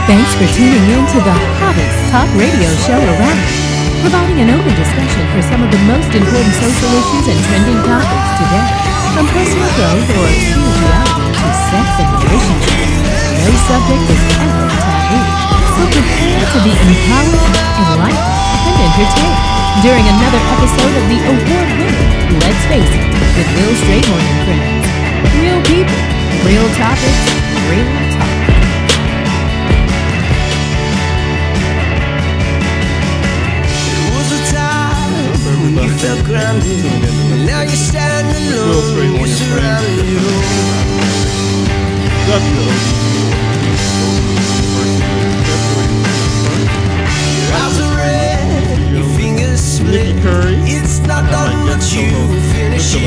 Thanks for tuning in to the hottest talk radio show around, providing an open discussion for some of the most important social issues and trending topics today. From personal growth or spirituality to sex and relationships, no subject is ever taboo. So prepare to be empowered, enlightened, and entertained during another episode of the award-winning Let's Face It with Will Strayhorn and friends. Real people, real topics, real talk. You felt grounded, but now you're standing alone. You're surrounded. Your eyes are red, your fingers split. It's not done, but you finish it.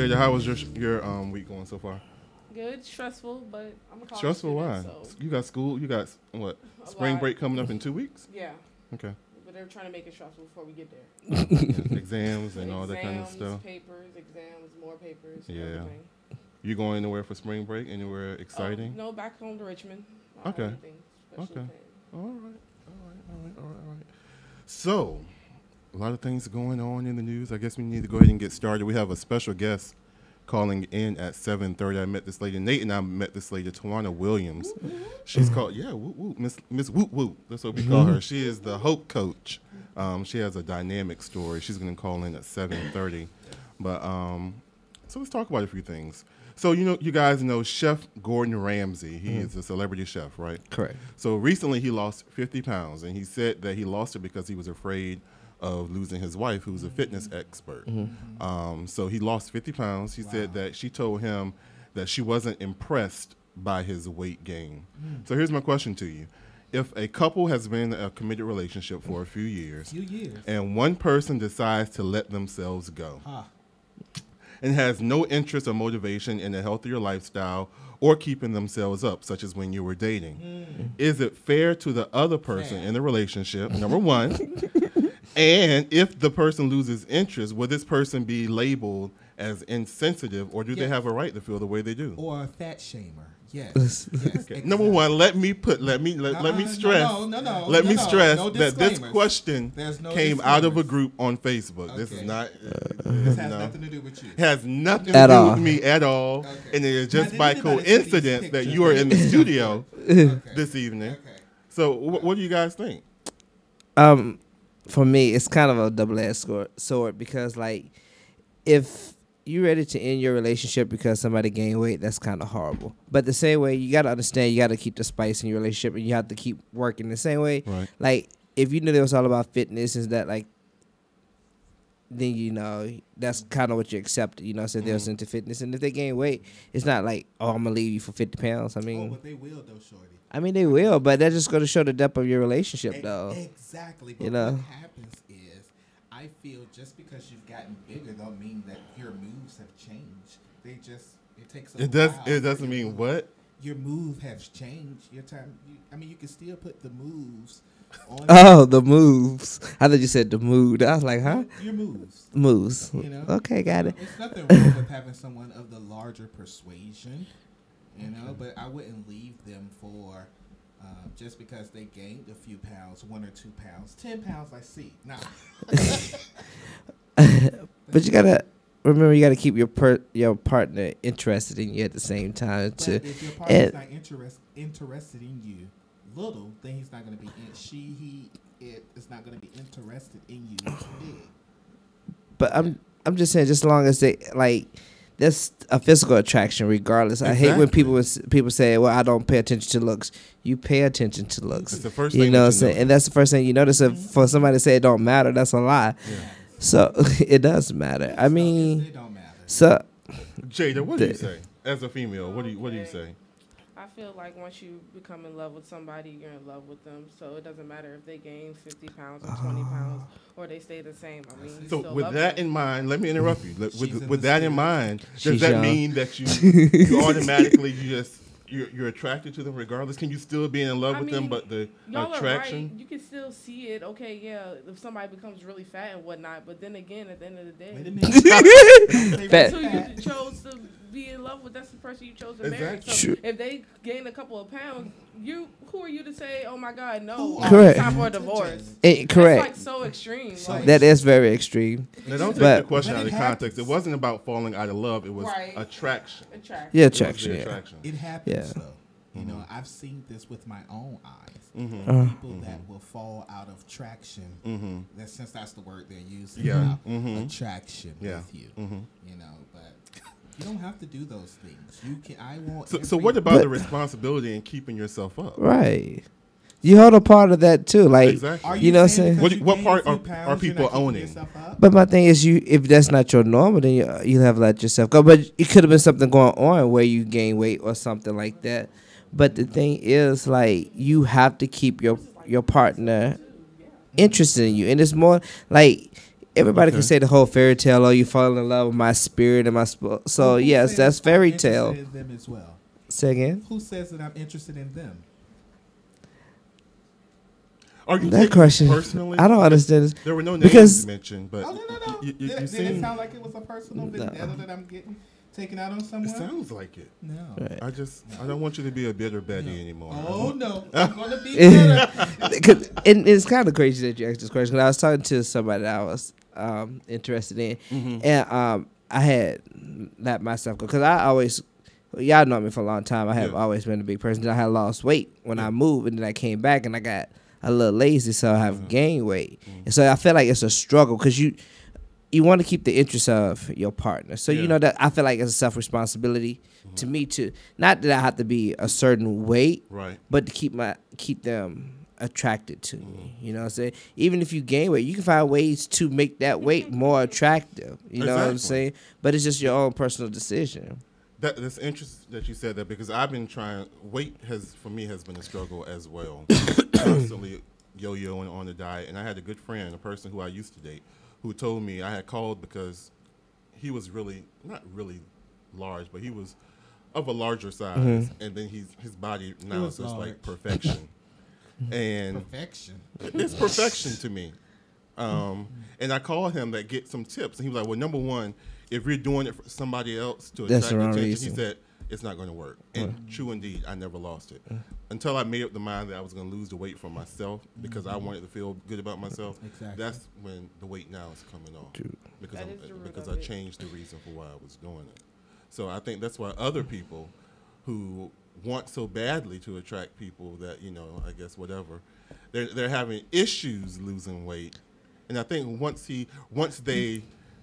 How was your week going so far? Good, stressful, but I'm a college stressful. student, Why? So You got school. You got what? Spring break coming up in 2 weeks. Yeah. Okay. But they're trying to make it stressful before we get there. Exams and all that kind of stuff. Papers, exams, more papers. Yeah. Everything. You going anywhere for spring break? Anywhere exciting? No, back home to Richmond. Okay. Okay. All right. So, a lot of things going on in the news. I guess we need to go ahead and get started. We have a special guest calling in at 7:30. I met this lady, Nate, and I met this lady, Tawana Williams. She's called, Miss Woot Woot. That's what we call her. She is the Hope Coach. She has a dynamic story. She's going to call in at 7:30. But so let's talk about a few things. So you guys know Chef Gordon Ramsay. He is a celebrity chef, right? Correct. So recently he lost 50 pounds, and he said that he lost it because he was afraid of losing his wife, who's a fitness expert. So he lost 50 pounds. He said that she told him that she wasn't impressed by his weight gain. So here's my question to you. If a couple has been in a committed relationship for a few years, and one person decides to let themselves go and has no interest or motivation in a healthier lifestyle or keeping themselves up, such as when you were dating, is it fair to the other person in the relationship, number one? And if the person loses interest, will this person be labeled as insensitive, or do they have a right to feel the way they do? Or a fat shamer? Yes. Okay. Exactly. Number one, let me stress that this question came out of a group on Facebook. Okay. This is not. This has nothing to do with you. Has nothing to do with me at all, and it is just by coincidence that you are in the studio this evening. Okay. So, what do you guys think? For me, it's kind of a double-edged sword because, like, if you're ready to end your relationship because somebody gained weight, that's kind of horrible. But the same way, you got to understand, you got to keep the spice in your relationship, and you have to keep working the same way. Right. Like, if you knew it was all about fitness, is that, like, then, that's kind of what you accept, so they're into fitness. And if they gain weight, it's not like, oh, I'm going to leave you for 50 pounds. I mean, but they will, though, shorty. I mean, they will, but that's just going to show the depth of your relationship, though. Exactly. But what happens is, I feel just because you've gotten bigger don't mean that your moves have changed. It takes a while. It doesn't mean what? Your move has changed. Your time. You can still put the moves on. Oh, the moves. I thought you said the mood. I was like, huh? Your moves. Moves. Okay, got it. It's nothing wrong with having someone of the larger persuasion. But I wouldn't leave them for just because they gained a few pounds, 1 or 2 pounds, 10 pounds. I see. Nah. But you gotta remember, you gotta keep your partner interested in you at the same time. But if your partner's not interested in you, little, then he's not gonna be. it is not going to be interested in you. Big. But I'm just saying, just as long as they like, that's a physical attraction, regardless. I hate when people say, "Well, I don't pay attention to looks." You pay attention to looks. It's the first you thing know what I'm that you saying, notice. and that's the first thing you notice. If for somebody to say it don't matter, that's a lie. Yeah. So it does matter. I mean, It don't matter. so Jada, what do you say as a female? What do you say? I feel like once you become in love with somebody, you're in love with them. So it doesn't matter if they gain 50 pounds or 20 pounds or they stay the same. I mean, you So still with love that them. in mind, let me interrupt you. She's in With the that in spirit. mind, does She's that young. mean that you automatically you're attracted to them regardless? Can you still be in love I with them, mean, but the Y'all attraction? are right. You can still see it. Okay, yeah, if somebody becomes really fat and whatnot. But then again, at the end of the day, Wait a minute. Fat. that's who you chose to be in love with. That's the person you chose to marry. Exactly. So Sure. if they gain a couple of pounds, who are you to say, oh my God, no, Who Correct. it's time for a divorce? correct. That's like so extreme. So Like, That is very extreme. Now, don't take But- the question But out it of context. happens. It wasn't about falling out of love. It was Right. attraction. attraction. Yeah, It was the attraction. Yeah. attraction. It happens Yeah. though. You know, I've seen this with my own eyes. Mm-hmm. People that will fall out of traction. Mm-hmm. That since that's the word they're using. Yeah. Now, Mhm. attraction Yeah. with you. Mm-hmm. You know, but you don't have to do those things. You can. I want. So what every- about But- the responsibility in keeping yourself up? Right. You hold a part of that too. Like, Exactly. Are You know what I'm saying saying? because What- you what gained part a few are pounds, you're people not keeping owning? yourself up? but my thing is, if that's not your normal, then you have to let yourself go. But it could have been something going on where you gain weight or something like that. But the thing is, like, you have to keep your partner interested in you, and it's more like everybody can Okay. say the whole fairy tale. Oh, you fall in love with my spirit and my so. Well, who Yes, says that's I'm fairy interested tale. in them as well. Say again. Who says that I'm interested in them? Are you That taking question, this personally? I don't understand this. There were no names Because- mentioned, but Oh no! you Did it seem. sound like it was a personal vendetta that I'm getting taken out on It someone? sounds like it. No. Right. I don't want you to be a bitter Betty anymore. Oh no! I'm gonna be better. And it's kind of crazy that you asked this question. 'Cause I was talking to somebody that I was interested in, Mm-hmm. and I had let myself go because I always, y'all know me for a long time. I have Yeah. always been a big person. I had lost weight when I moved, and then I came back and I got a little lazy, so I have gained weight. And so I feel like it's a struggle because you want to keep the interest of your partner. So Yeah. you know that I feel like it's a self responsibility to me to not that I have to be a certain weight, Right. but to keep them attracted to me. You know what I'm saying? Even if you gain weight, you can find ways to make that weight more attractive. You know what I'm Exactly. saying? But it's just your own personal decision. That's interesting that you said that because I've been trying. Weight for me has been a struggle as well. Constantly yo-yoing on the diet, and I had a good friend, a person who I used to date, who told me I had called because he was really not really large, but he was of a larger size, and then his body now was is just like large. perfection, and Perfection. it's perfection to me. And I called him to get some tips, and he was like, "Well, number one, if you're doing it for somebody else to That's attract the wrong attention," reason. he said, "it's not going to work." And true indeed, I never lost it until I made up the mind that I was going to lose the weight for myself because I wanted to feel good about myself. Exactly. That's when the weight now is coming off because That is the root because of I it. changed the reason for why I was doing it. So I think that's why other people who want so badly to attract people that I guess whatever, they're having issues losing weight. And I think once they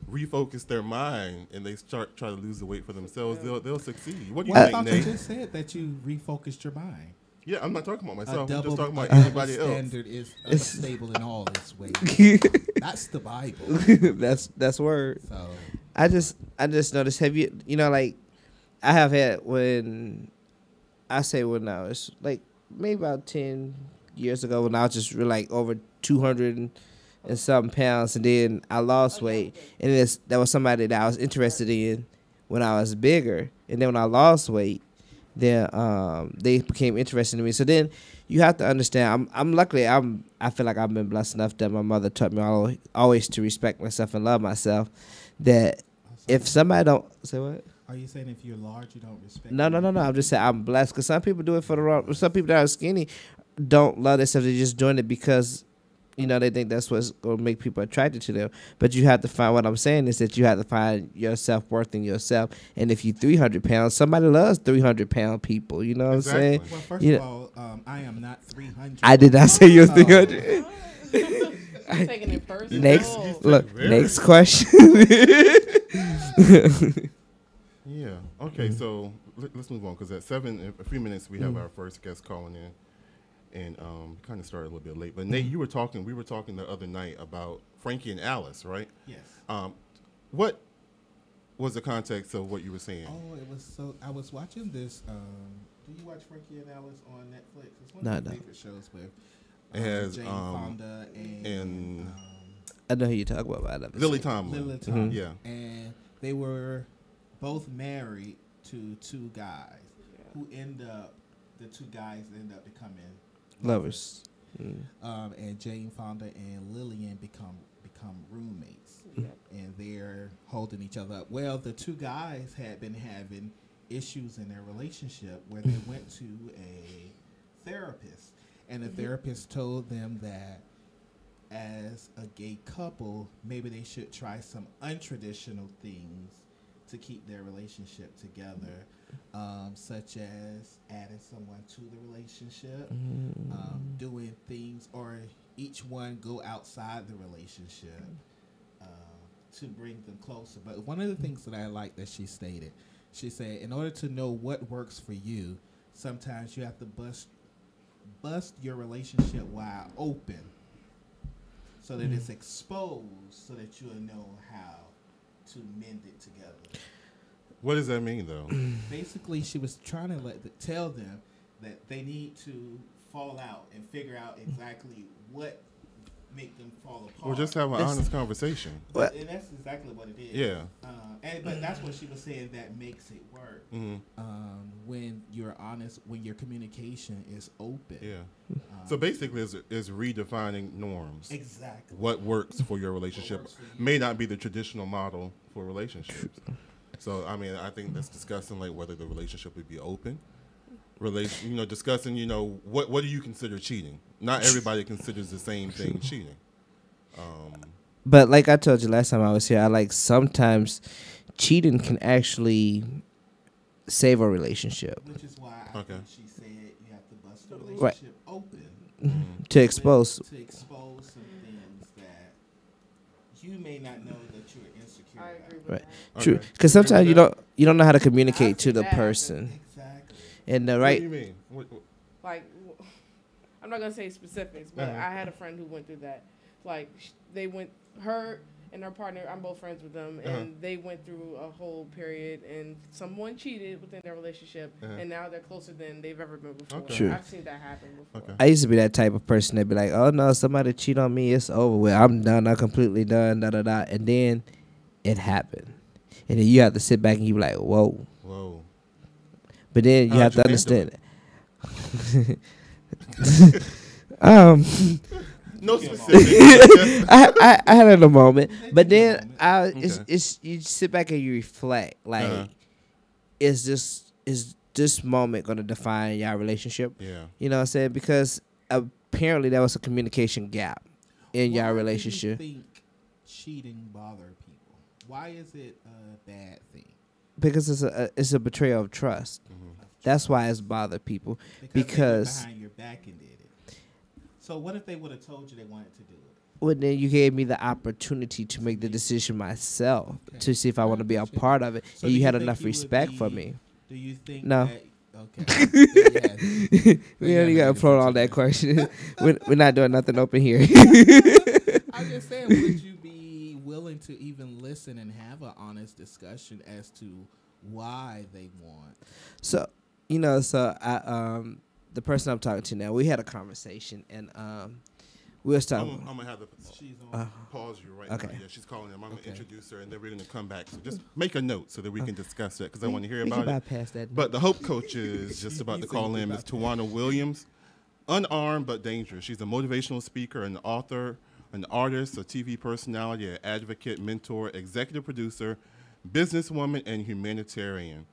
refocus their mind and they try to lose the weight for themselves, they'll succeed. What do you Well, I think, thought you Nate? just said that you refocused your mind. Yeah, I'm not talking about myself. I'm a just talking about double anybody else. standard is unstable in all its ways. That's the Bible. that's word. So I just noticed. Have you like I have had when I was like maybe about 10 years ago when I was just really like over 200 and something pounds, and then I lost weight, and that was somebody that I was interested in when I was bigger, and then when I lost weight, then they became interested in me. So then you have to understand. I'm luckily I feel like I've been blessed enough that my mother taught me always to respect myself and love myself. That if somebody don't say what. are you saying if you're large, you don't respect? No. I'm just saying I'm blessed because some people do it for the wrong. Some people that are skinny don't love themselves. They're just doing it because they think that's what's gonna make people attracted to them. But you have to find. What I'm saying is that you have to find your self-worth in yourself. And if you're 300 pounds, somebody loves 300-pound people. You know what I'm saying? Exactly. Well, first You of know- all, I am not 300. I did not say you're 300. Taking it personal. Next question. Yeah. Okay. So let's move on because at 7, in a few minutes, we have our first guest calling in, and kind of started a little bit late. But Nate, we were talking the other night about Frankie and Alice, right? Yes. What was the context of what you were saying? Oh, it was so. I was watching this. Do you watch Frankie and Alice on Netflix? It's one No, of my no. favorite shows with It has Jane Fonda and I know who you talk about. But I never Lily seen it. Tomlin. Lily Tomlin. Yeah. And they were both married to 2 guys who the 2 guys end up becoming Lovers. and Jane Fonda and Lillian become roommates. Yep. And they're holding each other up. Well, the 2 guys had been having issues in their relationship where they went to a therapist, and the therapist told them that as a gay couple, maybe they should try some untraditional things to keep their relationship together, such as adding someone to the relationship, doing things, or each one go outside the relationship to bring them closer. But one of the things that I like that she stated, she said, in order to know what works for you, sometimes you have to bust your relationship wide open so that it's exposed, so that you'll know how to mend it together. What does that mean, though? Basically, she was trying to tell them that they need to fall out and figure out exactly what make them fall apart. Or just have an honest conversation. And that's exactly what it is. Yeah. But that's what she was saying that makes it work. When you're honest, when your communication is open. Yeah. So basically, is redefining norms. Exactly. What works for your relationship may not be the traditional model for relationships. So I mean, I think that's discussing like whether the relationship would be open. Discussing, what do you consider cheating? Not everybody considers the same thing cheating. But like I told you last time I was here, I like sometimes cheating can actually save a relationship. Which is why I think she said you have to bust the relationship Right. open. To expose. To expose some things that you may not know that you're insecure I about. agree with Right. that. True. Because sometimes you don't know how to communicate to the person. Exactly. And the What right. do you mean? Like, I'm not gonna say specifics, but I had a friend who went through that. Like, her and her partner, I'm both friends with them, and they went through a whole period, and someone cheated within their relationship, and now they're closer than they've ever been before. Okay. True. I've seen that happen before. Okay. I used to be that type of person that be like, oh no, somebody cheat on me, it's over with. I'm done, I'm completely done, da da da. And then it happened. And then you have to sit back and you be like, whoa. But then you How'd have to you understand handle it. No specifics. I had it a moment, but then you sit back and you reflect. Like, is this moment going to define your relationship? Yeah. You know what I'm saying? Because apparently there was a communication gap in your relationship. Why do you think cheating bother people? Why is it a bad thing? Because it's a betrayal of trust. That's why it's bothered people. Because they went behind your back and did it. So what if they would have told you they wanted to do it? Well, then you gave me the opportunity to make the decision myself to see if I want to be a part of it. So and do you had think enough you would respect for be- me. Do you think No. that... Okay. We only got to float on that question. We're not doing nothing open here. I'm just saying, would you be willing to even listen and have an honest discussion as to why they want? So, I the person I'm talking to now, we had a conversation, and we was talking. I'm gonna have to She's on. pause you right Okay. now. Yeah, she's calling him. I'm gonna introduce her, and then we're gonna come back. So just make a note so that we can discuss that because I want to hear we about can it. bypass that. But the Hope Coach is just about to call in Miss Tawana Williams, unarmed but dangerous. She's a motivational speaker, an author, an artist, a TV personality, an advocate, mentor, executive producer, businesswoman, and humanitarian.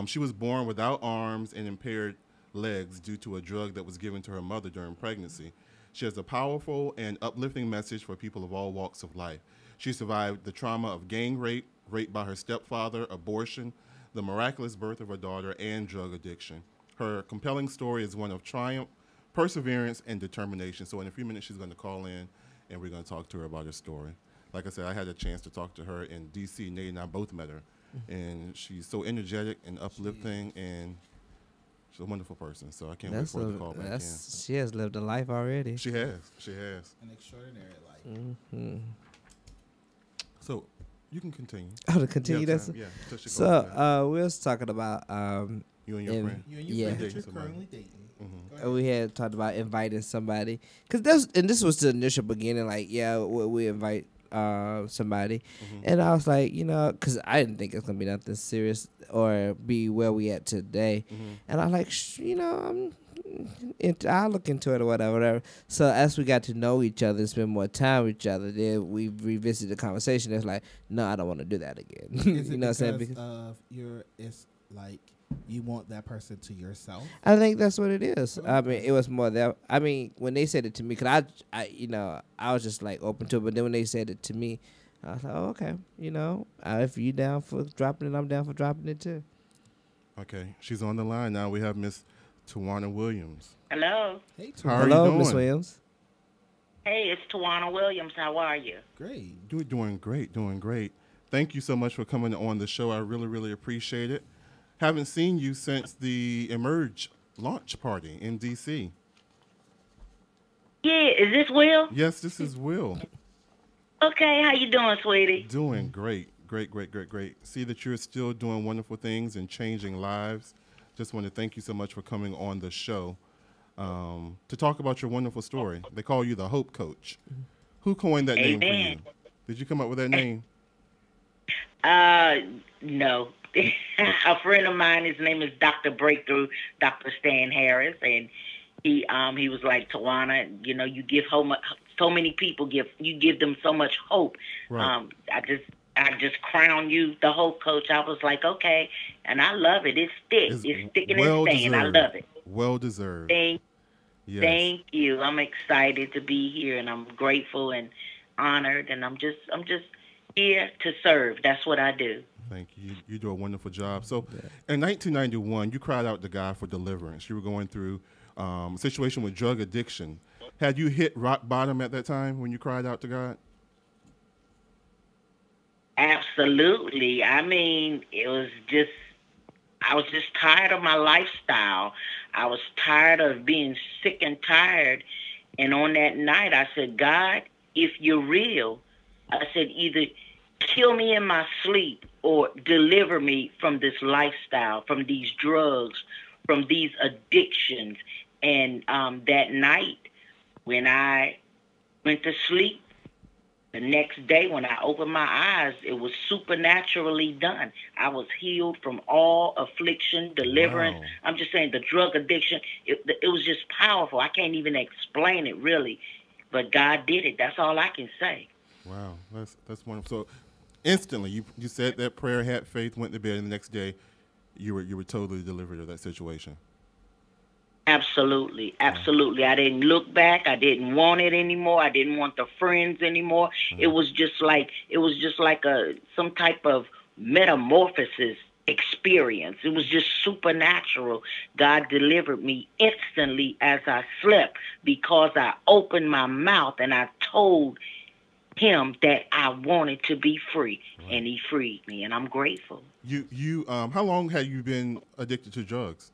She was born without arms and impaired legs due to a drug that was given to her mother during pregnancy. She has a powerful and uplifting message for people of all walks of life. She survived the trauma of gang rape, rape by her stepfather, abortion, the miraculous birth of her daughter, and drug addiction. Her compelling story is one of triumph, perseverance and determination. So in a few minutes, she's going to call in, and we're going to talk to her about her story. Like I said, I had a chance to talk to her in D.C. Nate and I both met her, and she's so energetic and uplifting, and she's a wonderful person. So I can't wait for her to call back in. She has lived a life already. She has. She has. An extraordinary life. Mm-hmm. So you can continue. Oh, to continue this. Yeah. So we was talking about you and your friend. You and your Yeah. friend that you're currently dating. we had talked about inviting somebody, cause this was the initial beginning. Like, yeah, we invite somebody, and I was like, cause I didn't think it's gonna be nothing serious or be where we at today, and I was like, I'll look into it or whatever. So as we got to know each other and spend more time with each other, then we revisited the conversation. It's like, no, I don't want to do that again. Is it you know what I'm saying? because of it's like you want that person to yourself? I think that's what it is. Okay. I mean, it was more that. I mean, when they said it to me, cause I was just like open to it. But then when they said it to me, I was like, oh, okay, if you down for dropping it, I'm down for dropping it too. Okay, she's on the line now. We have Miss Tawana Williams. Hello. Hey, How are Hello, you doing? Miss Williams. Hey, it's Tawana Williams. How are you? great. You're doing great, doing great. Thank you so much for coming on the show. I really, really appreciate it. Haven't seen you since the Emerge launch party in D.C. Yeah, is this Will? Yes, this is Will. Okay, how you doing, sweetie? Doing great, great, great, great, great. See that you're still doing wonderful things and changing lives. Just want to thank you so much for coming on the show to talk about your wonderful story. They call you the Hope Coach. Who coined that name for you? Amen. Did you come up with that name? No. A friend of mine, his name is Dr. Breakthrough, Dr. Stan Harris, and he was like, Tawana, you give so many people you give them so much hope. Right. I just crown you the Hope Coach. I was like, okay, and I love it. It's thick. It's sticking and staying. I love it. Well deserved. Thank Yes. you. I'm excited to be here, and I'm grateful and honored, and I'm just here to serve. That's what I do. Thank you. You do a wonderful job. So, in 1991, you cried out to God for deliverance. You were going through a situation with drug addiction. Had you hit rock bottom at that time when you cried out to God? Absolutely. I mean, I was just tired of my lifestyle. I was tired of being sick and tired. And on that night, I said, God, if you're real, I said, either kill me in my sleep or deliver me from this lifestyle, from these drugs, from these addictions. And that night, when I went to sleep, the next day when I opened my eyes, it was supernaturally done. I was healed from all affliction, deliverance. Wow. I'm just saying the drug addiction, it was just powerful. I can't even explain it really, but God did it. That's all I can say. Wow, that's wonderful. So, instantly, you said that prayer, had faith, went to bed, and the next day, you were totally delivered of that situation. Absolutely. Absolutely. I didn't look back. I didn't want it anymore. I didn't want the friends anymore. It was just like some type of metamorphosis experience. It was just supernatural. God delivered me instantly as I slept because I opened my mouth and I told him that I wanted to be free, and he freed me, and I'm grateful. You how long had you been addicted to drugs?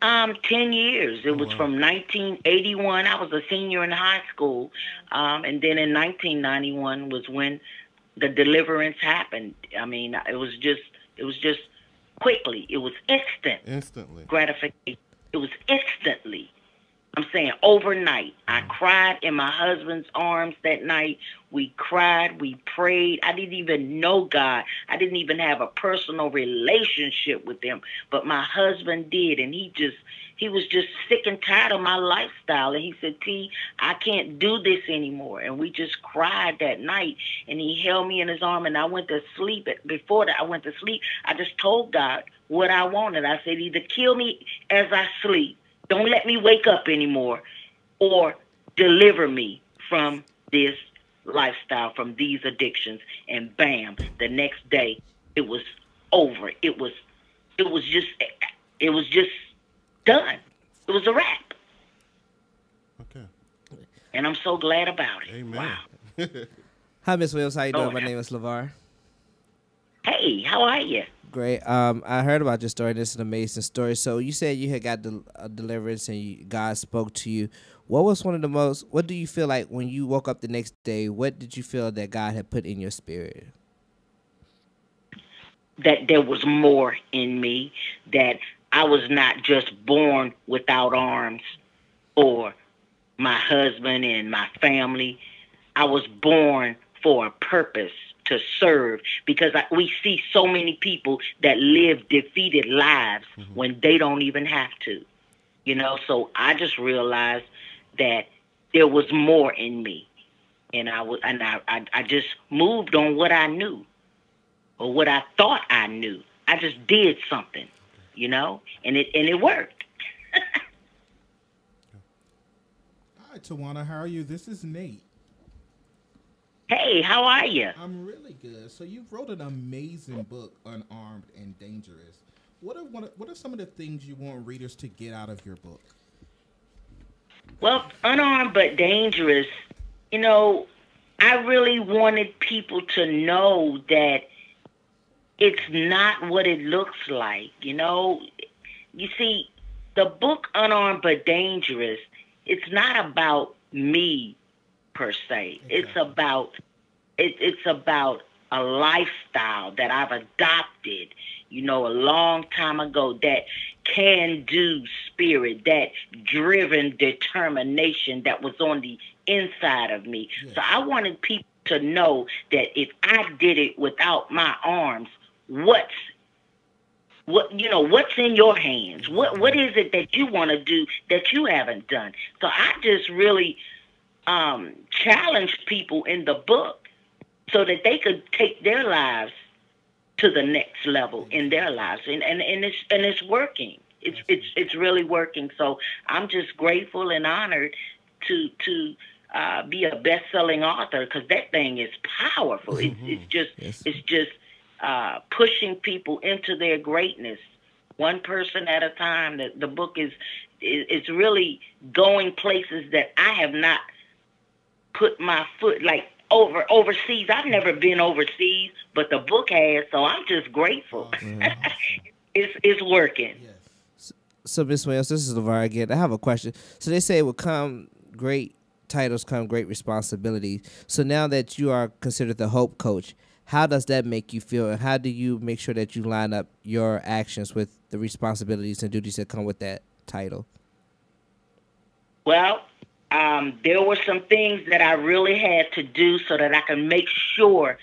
10 years. It was from 1981. I was a senior in high school. And then in 1991 was when the deliverance happened. I mean, it was just quickly. It was instantly gratification. It was instantly. I'm saying overnight. I cried in my husband's arms that night. We cried. We prayed. I didn't even know God. I didn't even have a personal relationship with him. But my husband did. And he was just sick and tired of my lifestyle. And he said, T, I can't do this anymore. And we just cried that night. And he held me in his arm. And I went to sleep. Before that, I went to sleep. I just told God what I wanted. I said, either kill me as I sleep. Don't let me wake up anymore, or deliver me from this lifestyle, from these addictions. And bam, the next day it was over. It was just done. It was a wrap. Okay. And I'm so glad about it. Amen. Wow. Hi, Miss Williams. How you doing? Oh, My name is LeVar. Hey, how are you? Great. I heard about your story. This is an amazing story. So you said you had got a deliverance and God spoke to you. What was one of the most? What do you feel like when you woke up the next day? What did you feel that God had put in your spirit? That there was more in me, that I was not just born without arms or my husband and my family. I was born for a purpose, to serve, because we see so many people that live defeated lives when they don't even have to, So I just realized that there was more in me, and I just moved on what I knew or what I thought I knew. I just did something, and it worked. Hi, Tawana. How are you? This is Nate. Hey, how are you? I'm really good. So you wrote an amazing book, Unarmed and Dangerous. What are some of the things you want readers to get out of your book? Well, Unarmed but Dangerous, I really wanted people to know that it's not what it looks like, You see, the book Unarmed but Dangerous, it's not about me per se. Exactly. It's about a lifestyle that I've adopted, a long time ago, that can-do spirit, that driven determination that was on the inside of me. Yes. So I wanted people to know that if I did it without my arms, what's in your hands? What is it that you want to do that you haven't done? So I just really challenged people in the book so that they could take their lives to the next level in their lives, and it's working. It's really working. So I'm just grateful and honored to be a best-selling author, because that thing is powerful. It's just pushing people into their greatness, one person at a time. The book is really going places that I have not put my foot, like overseas. I've never been overseas, but the book has, so I'm just grateful. It's working. Yes. So, Miss Williams, this is LeVar again. I have a question. So they say it will come great titles, come great responsibilities. So now that you are considered the Hope Coach, how does that make you feel, and how do you make sure that you line up your actions with the responsibilities and duties that come with that title? Well, there were some things that I really had to do so that I can make sure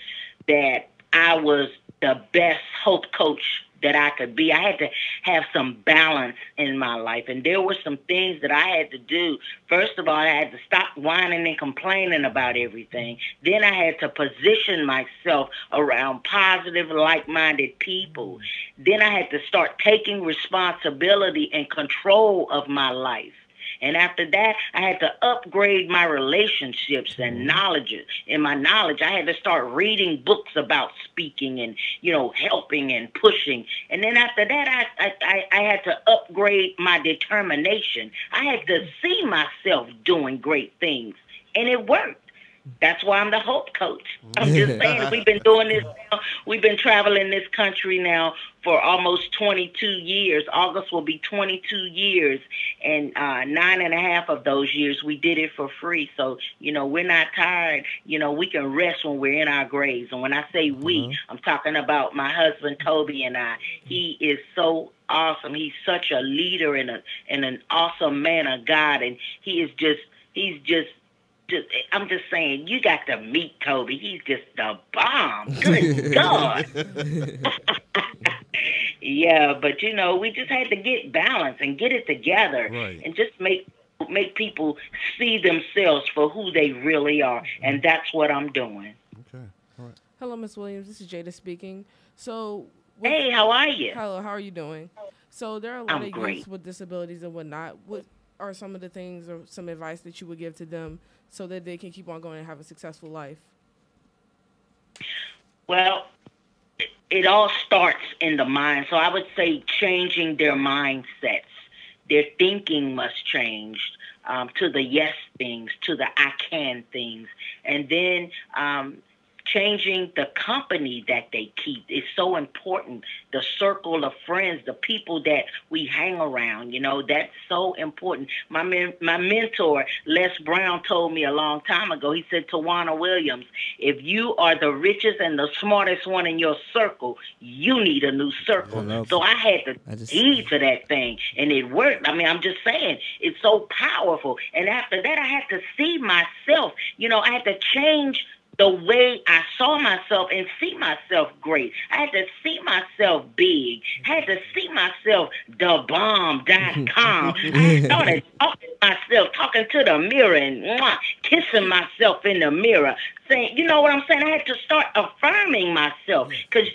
that I was the best Hope Coach that I could be. I had to have some balance in my life, and there were some things that I had to do. First of all, I had to stop whining and complaining about everything. Then I had to position myself around positive, like-minded people. Then I had to start taking responsibility and control of my life. And after that, I had to upgrade my relationships and knowledge. In my knowledge, I had to start reading books about speaking and, helping and pushing. And then after that, I had to upgrade my determination. I had to see myself doing great things, and it worked. That's why I'm the Hope Coach. I'm just saying, we've been doing this now. We've been traveling this country now for almost 22 years. August will be 22 years, and 9.5 of those years we did it for free. So, we're not tired. We can rest when we're in our graves. And when I say we, I'm talking about my husband, Toby, and I. He is so awesome. He's such a leader and an awesome man of God, and he's just I'm just saying, you got to meet Toby. He's just the bomb. Good God. Yeah, but we just had to get balance and get it together, Right. and just make people see themselves for who they really are, and that's what I'm doing. Okay. All right. Hello, Miss Williams. This is Jada speaking. So, Hey, how are you? Hello, how are you doing? So there are a lot I'm of great. youths with disabilities and whatnot. What are some of the things or some advice that you would give to them so that they can keep on going and have a successful life? Well, it all starts in the mind. So I would say changing their mindsets. Their thinking must change. to the yes things, to the I can things. And then changing the company that they keep is so important. The circle of friends, the people that we hang around, that's so important. My mentor, Les Brown, told me a long time ago, he said, Tawana Williams, if you are the richest and the smartest one in your circle, you need a new circle. So I had to heed to that thing, and it worked. I mean, I'm just saying, it's so powerful. And after that, I had to see myself. I had to change the way I saw myself and see myself great. I had to see myself big. I had to see myself thebomb.com. I started talking to myself, talking to the mirror and kissing myself in the mirror, saying, you know what I'm saying? I had to start affirming myself because,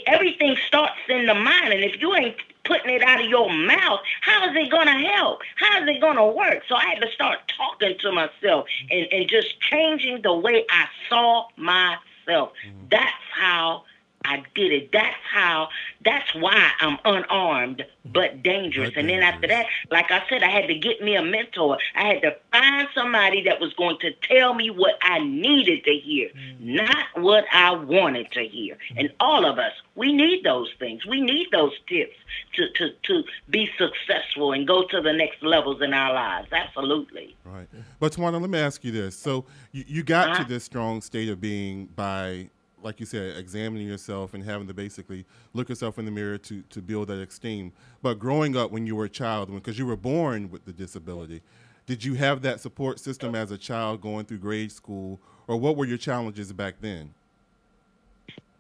everything starts in the mind. And if you ain't putting it out of your mouth, how is it going to help? How is it going to work? So I had to start talking to myself and just changing the way I saw myself. That's how I did it. That's why I'm unarmed but dangerous. And then after that, like I said, I had to get me a mentor. I had to find somebody that was going to tell me what I needed to hear, not what I wanted to hear. And all of us, we need those things. We need those tips to be successful and go to the next levels in our lives. Absolutely. Right. But Tawana, let me ask you this. So you got to this strong state of being by, like you said, examining yourself and having to basically look yourself in the mirror to build that esteem. But growing up when you were a child, because you were born with the disability, did you have that support system as a child going through grade school, or what were your challenges back then?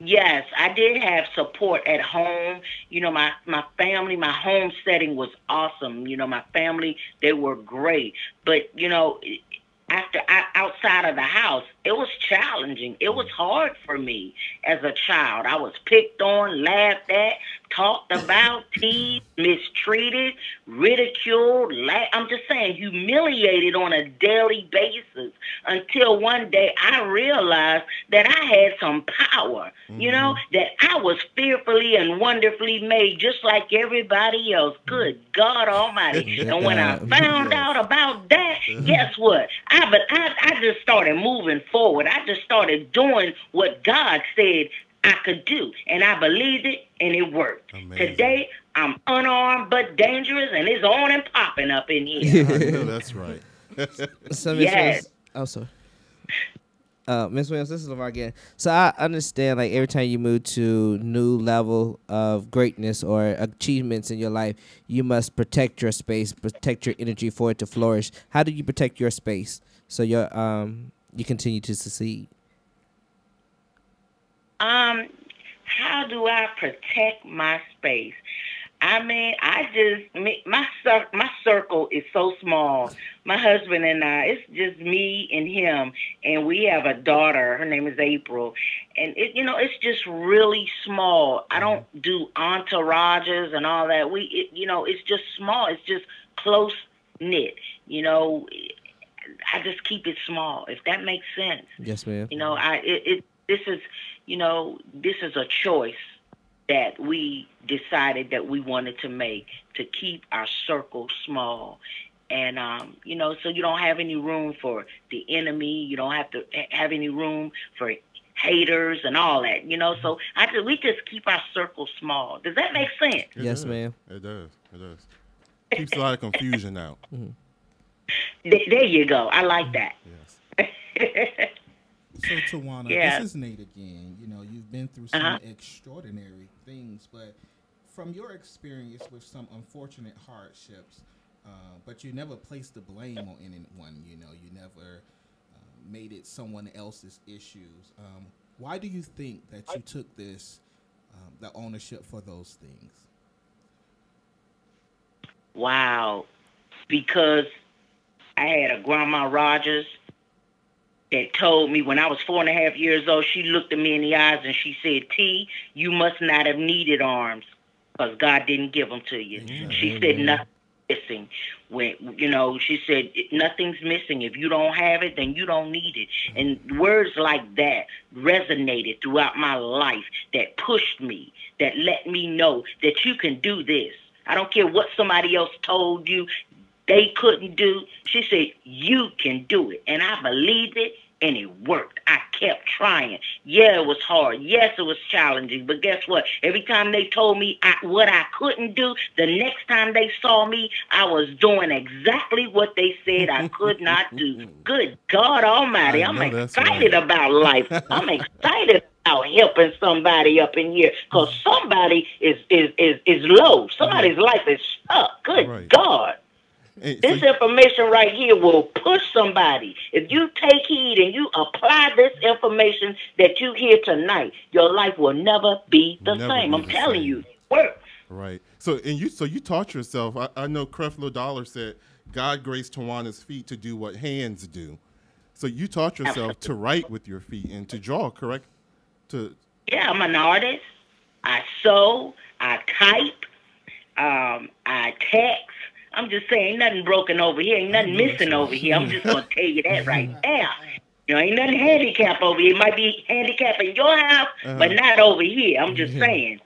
Yes, I did have support at home. My family, my home setting was awesome. My family, they were great. But, outside of the house, it was challenging. It was hard for me as a child. I was picked on, laughed at, talked about, teased, mistreated, ridiculed. I'm just saying, humiliated on a daily basis until one day I realized that I had some power, that I was fearfully and wonderfully made just like everybody else. Good God Almighty. And when I found out about that, guess what? I just started moving forward. I just started doing what God said I could do, and I believed it, and it worked. Amazing. Today, I'm unarmed but dangerous, and it's on and popping up in here. I know that's right. So, Miss Williams, this is Lamar again. So I understand, like, every time you move to new level of greatness or achievements in your life, you must protect your space, protect your energy for it to flourish. How do you protect your space so you continue to succeed? How do I protect my space? I mean, my circle is so small. My husband and I, it's just me and him, and we have a daughter. Her name is April, and it's just really small. I don't do entourages and all that. It's just small. It's just close knit. I just keep it small, if that makes sense. Yes, ma'am. This is a choice that we decided that we wanted to make, to keep our circle small. And, so you don't have any room for the enemy. You don't have to have any room for haters and all that, So we just keep our circle small. Does that make sense? Yes, ma'am. It does. It does. Keeps a lot of confusion out. Mm-hmm. There you go. I like that. Yes. So, Tawana, this is Nate again. You've been through some extraordinary things, but from your experience with some unfortunate hardships, but you never placed the blame on anyone. You never made it someone else's issues. Why do you think that you took the ownership for those things? Wow. Because I had a Grandma Rogers that told me when I was 4.5 years old, she looked at me in the eyes and she said, T, you must not have needed arms because God didn't give them to you. Mm-hmm. She said nothing's missing. She said nothing's missing. If you don't have it, then you don't need it. And words like that resonated throughout my life, that pushed me, that let me know that you can do this. I don't care what somebody else told you. they couldn't do. She said, you can do it. And I believed it, and it worked. I kept trying. Yeah, it was hard. Yes, it was challenging. But guess what? Every time they told me what I couldn't do, the next time they saw me, I was doing exactly what they said I could not do. Good God Almighty, I'm excited about life. I'm excited about helping somebody up in here, because somebody is low. Somebody's life is stuck. Good God. This information right here will push somebody. If you take heed and you apply this information that you hear tonight, your life will never be the same. I'm telling you, it works. Right. So you taught yourself. I know Creflo Dollar said God graced Tawana's feet to do what hands do. So you taught yourself to write with your feet and to draw, correct? Yeah, I'm an artist. I sew. I type. I text. I'm just saying, ain't nothing broken over here, ain't nothing missing over here. I'm just going to tell you that right there. You know, ain't nothing handicapped over here. It might be handicapped in your house, but not over here. I'm just saying.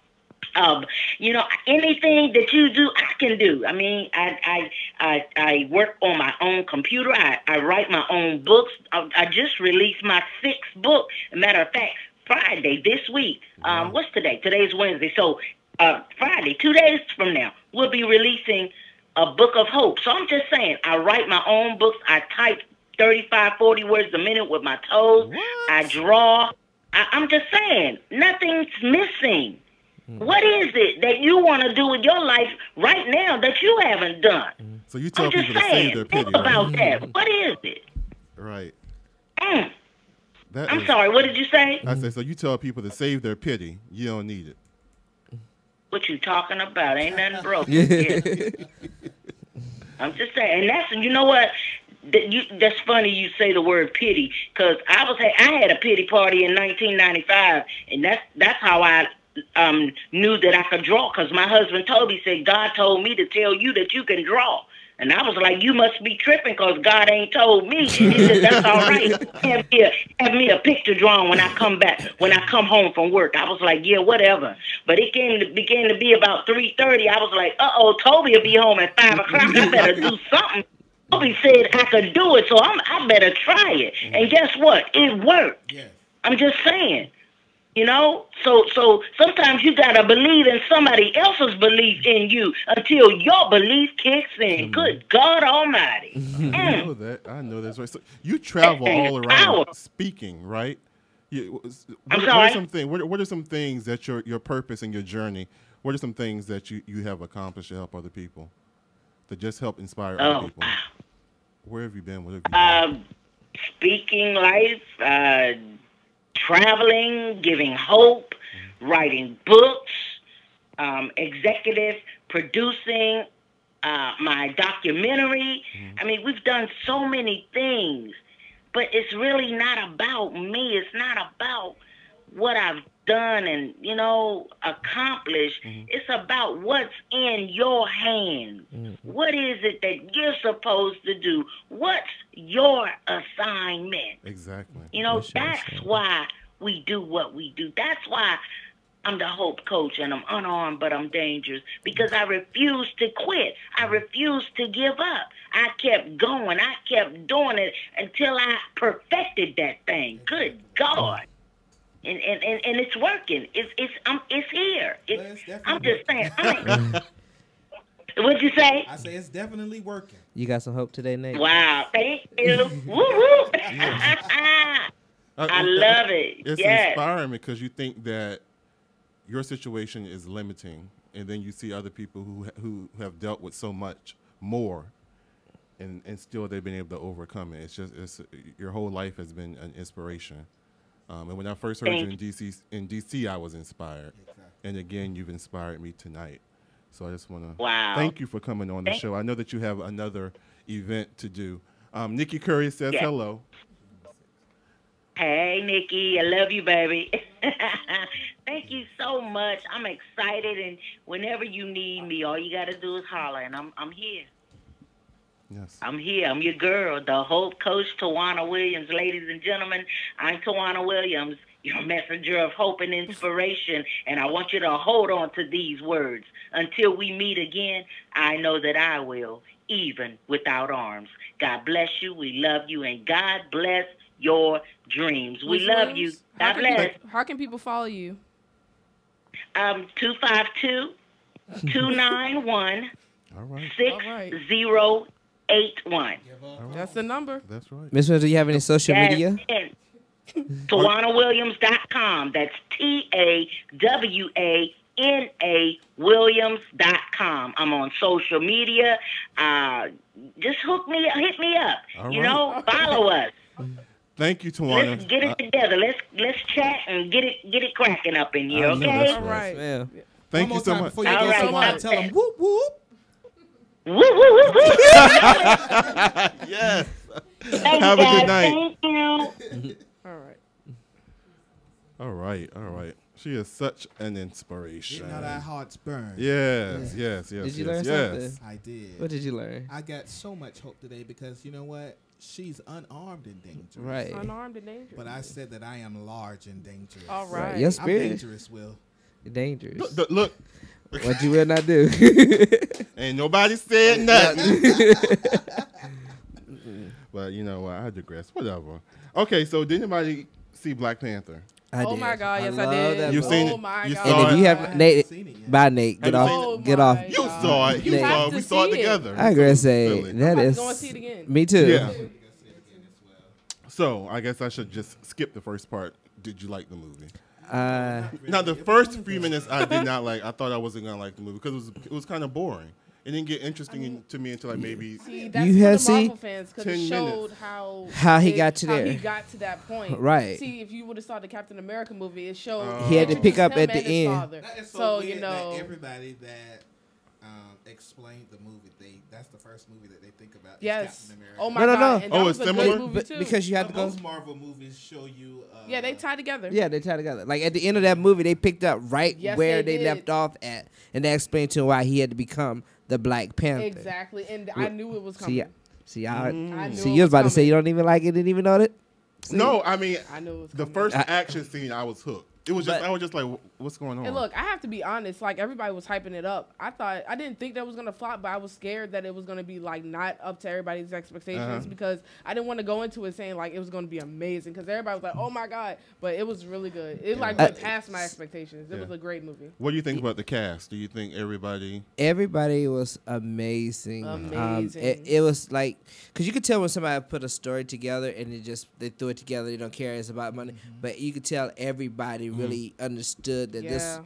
You know, anything that you do, I can do. I mean, I work on my own computer. I write my own books. I just released my 6th book. As a matter of fact, Friday this week. What's today? Today's Wednesday. So Friday, 2 days from now, we'll be releasing a book of hope. So I'm just saying, I write my own books. I type 35, 40 words a minute with my toes. What? I draw. I'm just saying, nothing's missing. What is it that you want to do with your life right now that you haven't done? So you tell people to save their pity. Think about that. What is it? Right. I'm sorry, what did you say? I said, so you tell people to save their pity. You don't need it. What you talking about? Ain't nothing broken. I'm just saying, and that's, you know what? That's funny you say the word pity, because I had a pity party in 1995, and that's how I knew that I could draw, because my husband told me, said, God told me to tell you that you can draw. And I was like, you must be tripping, because God ain't told me. He said, that's all right. Have me a picture drawn when I come home from work. I was like, yeah, whatever. But it began to be about 3:30. I was like, Toby will be home at 5 o'clock. I better do something. Toby said I could do it, so I better try it. And guess what? It worked. Yes. I'm just saying. You know, so sometimes you gotta believe in somebody else's belief in you until your belief kicks in. Good God Almighty! I know that's right. So you travel all around speaking, right? I'm sorry. What are some things that your purpose and your journey? What are some things that you have accomplished to help other people, to just help inspire other people? Where have you been? What have you done? Speaking life. Traveling, giving hope, writing books, executive producing my documentary. I mean, we've done so many things, but it's really not about me. It's not about what I've done and, accomplished. It's about what's in your hands. What is it that you're supposed to do? What's your assignment? Exactly. That's why we do what we do. That's why I'm the Hope Coach, and I'm unarmed, but I'm dangerous, because I refuse to quit. I refuse to give up. I kept going. I kept doing it until I perfected that thing. Good God. And it's working. It's here. I'm just saying. What'd you say? I say it's definitely working. You got some hope today, Nate? Wow, thank you. Woo-hoo. I love it. It's inspiring because you think that your situation is limiting, and then you see other people who have dealt with so much more, and still they've been able to overcome it. It's your whole life has been an inspiration. And when I first heard you in DC, I was inspired. Exactly. And again, you've inspired me tonight. So I just want to thank you for coming on the show. I know that you have another event to do. Nikki Curry says hello. Hey, Nikki. I love you, baby. Thank you so much. I'm excited, and whenever you need me, all you got to do is holler, and I'm here. Yes. I'm here. I'm your girl, the Hope Coach Tawana Williams. Ladies and gentlemen, I'm Tawana Williams, your messenger of hope and inspiration. And I want you to hold on to these words. Until we meet again, I know that I will, even without arms. God bless you. We love you. And God bless your dreams. We Ms. love Williams, you. God bless. How can people follow you? 252-291. All right. 6081. That's the number. That's right. Miss Williams, do you have any social media? TawanaWilliams.com. That's TAWANA Williams.com. I'm on social media. Just hit me up. All You right. know, follow us. Thank you, Tawana. Let's get it together. Let's chat and get it cracking up in here, I know okay? that's All right. Yeah. Thank One you more so time much. before you All go, right, Tawana, tell them whoop whoop. Woo, woo, woo, woo. Yes. Thank Have you, a good guys. night. Thank you. All right. All right. All right. She is such an inspiration. Getting all our hearts burned. Yes. Yes. Did Yes. you yes, learn yes. something? I did. What did you learn? I got so much hope today because you know what? She's unarmed and dangerous. Right. Unarmed and dangerous. But I said that I am large and dangerous. All Right. right. Your I'm spirit. dangerous, Will. Dangerous. Look. What you will not do. Ain't nobody said nothing. But you know what? I digress. Whatever. Okay. So did anybody see Black Panther? I Oh did. my God, yes, I love did. that You movie. seen Oh it? my You God. saw And if it? you I have haven't Nate, seen it yet. bye Nate, get Have you off, seen it? get Oh off. my You God. saw it. You You have saw it. to We saw it see it. together. I gotta say Silly. that I'm about is. to go and see it again. Me too. Yeah. So I guess I should just skip the first part. Did you like the movie? Now the first few minutes I did not like. I thought I wasn't gonna like the movie because it was kind of boring. It didn't get interesting to me until like maybe. See, that's You for had the see Marvel fans because 10 it showed minutes. How he got to how there. he got to that point. Right. See, if you would have saw the Captain America movie, it showed He had to pick up him at the and his end. father. That is So weird you know, that everybody that explained the movie, that's the first movie that they think about. is yes. Captain America. Oh my No, no, God. no. And that Oh, was it's a good similar? movie But too. because you have to But go. most Marvel movies show you. Yeah, they tie together. Yeah, they tie together. Like at the end of that movie, they picked up right Yes, where they they did. left off at, and they explained to him why he had to become the Black Panther. Exactly, and I knew it was coming. See, I knew see, it you was about to coming. say you don't even like it, didn't even know that. No, I mean I knew it was the coming. first action scene. I was hooked. It was just But- I was just like, what's going on? And look, I have to be honest. Like everybody was hyping it up. I didn't think that was gonna flop, but I was scared that it was gonna be like not up to everybody's expectations because I didn't want to go into it saying like it was gonna be amazing because everybody was like, oh my God, but it was really good. It like went past my expectations. It was a great movie. What do you think about the cast? Do you think everybody? Everybody was amazing. Amazing. It was like, cause you could tell when somebody put a story together and they threw it together. They don't care. It's about money, but you could tell everybody really understood that this.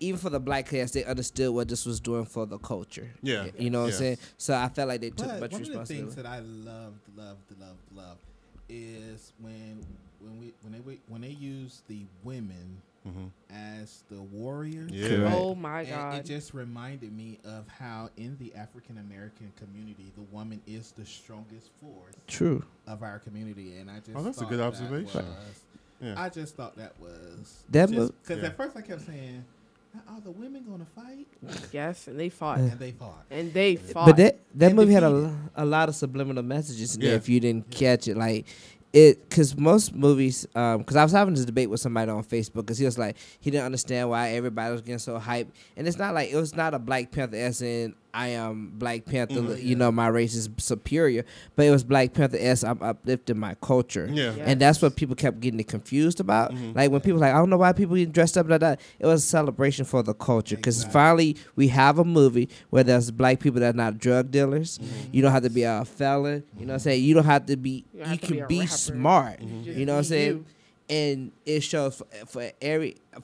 Even for the Black cast, they understood what this was doing for the culture. Yeah. You know what I'm Yes. saying? So I felt like they took But much one of the responsibility. things that I love is when they use the women as the warriors. Yeah. Correct. Oh my And God. it just reminded me of how in the African American community, the woman is the strongest force True. of our community, and I just Oh, that's a thought good that observation. was- Yeah. I just thought that was That because Yeah. at first I kept saying, "Are the women going to fight?" Yes, and they fought. And they fought. And they fought. But that And movie had defeated. a lot of subliminal messages in there Yeah. if you didn't catch it. Like, because most movies, because I was having this debate with somebody on Facebook because he was like, he didn't understand why everybody was getting so hyped. And it's not like, it was not a Black Panther as in, I am Black Panther, you know, my race is superior. But it was Black Panther as I'm uplifting my culture. Yeah. Yeah. And that's what people kept getting confused about. Like when people like, I don't know why people getting dressed up like that. It was a celebration for the culture because Exactly. finally we have a movie where there's Black people that are not drug dealers. You don't have to be a felon. You know what I'm saying? You don't have to be. You don't You have to be can a be rapper. smart. Just You know what I'm be saying? you. And it shows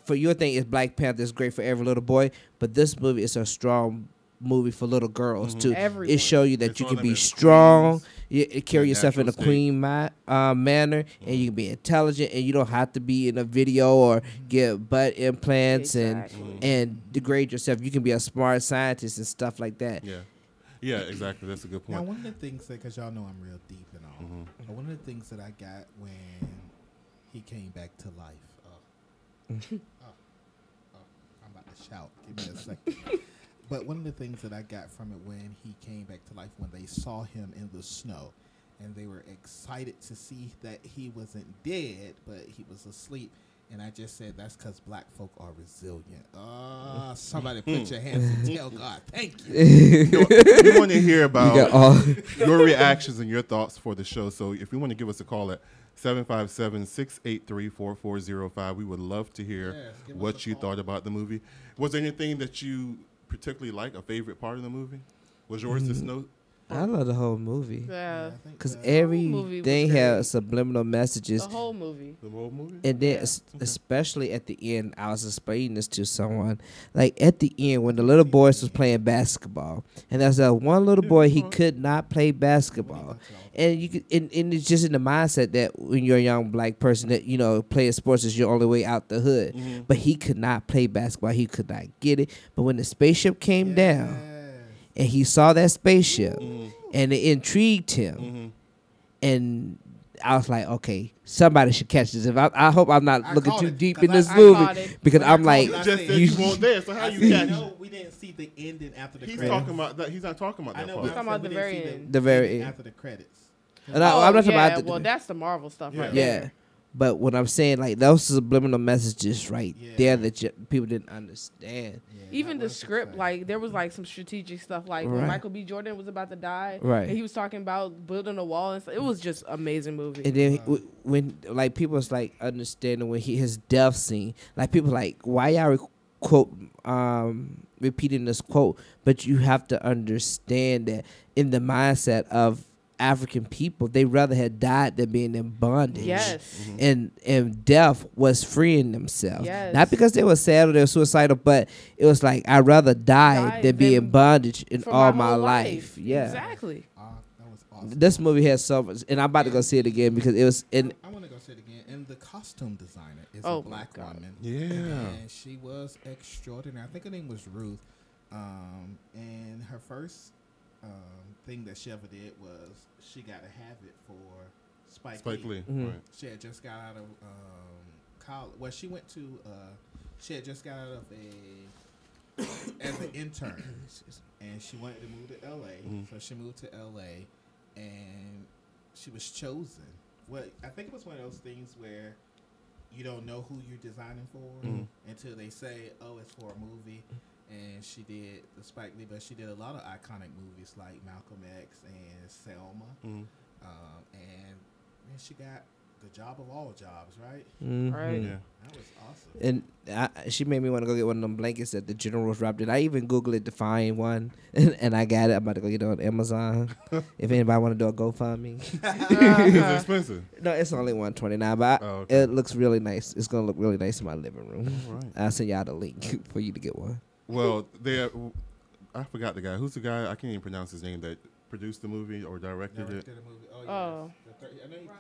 for your thing is Black Panther is great for every little boy, but this movie is a strong movie for little girls too. Everyone. It show you that It's you all can them be as strong, queens. you carry Their yourself in a natural state. queen manner, and you can be intelligent, and you don't have to be in a video or get butt implants Exactly. and degrade yourself. You can be a smart scientist and stuff like that. Yeah. Yeah. Exactly. That's a good Now, point. one of the things that, because y'all know I'm real deep and all, but one of the things that I got when he came back to life, I'm about to shout. Give me a second. But one of the things that I got from it when he came back to life, when they saw him in the snow, and they were excited to see that he wasn't dead, but he was asleep. And I just said, that's because black folk are resilient. Oh, somebody put your hands and tell God, thank you. We want to hear about your reactions and your thoughts for the show. So if you want to give us a call at 757-683-4405, we would love to hear what you thought about the movie. Was there anything that you particularly like, a favorite part of the movie? Was yours the snow? I love the whole movie. Yeah. Because movie was everything great. had subliminal messages. The whole movie. The whole movie? And then, especially at the end, I was explaining this to someone. Like, at the end, when the little boys was playing basketball, and there's that one little boy, he could not play basketball. And you could, and it's just in the mindset that when you're a young black person that, you know, playing sports is your only way out the hood. But he could not play basketball. He could not get it. But when the spaceship came down, and he saw that spaceship, and it intrigued him, and I was like, okay, somebody should catch this. If I hope I'm not looking too deep in this movie, because I'm like, just that you weren't there, so how you catch it? We didn't see the ending after the He's credits. talking about that. He's not talking about that part. He's talking about the very end. The very end. After the credits. And I'm not talking about well, that's the Marvel stuff right yeah. there. But what I'm saying, like, those subliminal messages right there that people didn't understand. Even the script, like, there was, like, some strategic stuff, like, when Michael B. Jordan was about to die, and he was talking about building a wall and stuff. It was just an amazing movie. And then when, like, people was, like, understanding when his death scene, like, people like, why y'all repeating this quote? But you have to understand that in the mindset of African people, they rather had died than being in bondage. Yes. And death was freeing themselves. Yes. Not because they were sad or they were suicidal, but it was like, I'd rather die than be in bondage in all my life. Yeah. Exactly. That was awesome. This movie has so much, and I'm about to go see it again because it was in. I want to go see it again. And the costume designer is Oh a black my God. woman. Yeah. And she was extraordinary. I think her name was Ruth. And her first thing that she ever did was she got to have it for Spike Lee. Mhm. Right. She had just got out of college. Well, she went to. She had just got out of as an intern, and she wanted to move to LA. So she moved to LA, and she was chosen. Well, I think it was one of those things where you don't know who you're designing for until they say, "Oh, it's for a movie." And she did the Spike Lee, but she did a lot of iconic movies like Malcolm X and Selma. And she got the job of all jobs, right? Right. Yeah. That was awesome. And she made me want to go get one of them blankets that the generals wrapped in. I even Googled it to find one, and I got it. I'm about to go get it on Amazon. If anybody want to do a GoFundMe. Is it expensive? No, it's only $129, but it looks really nice. It's going to look really nice in my living room. Right. I'll send y'all the link for you to get one. Well, I forgot the guy. Who's the guy? I can't even pronounce his name that produced the movie or directed it. Oh.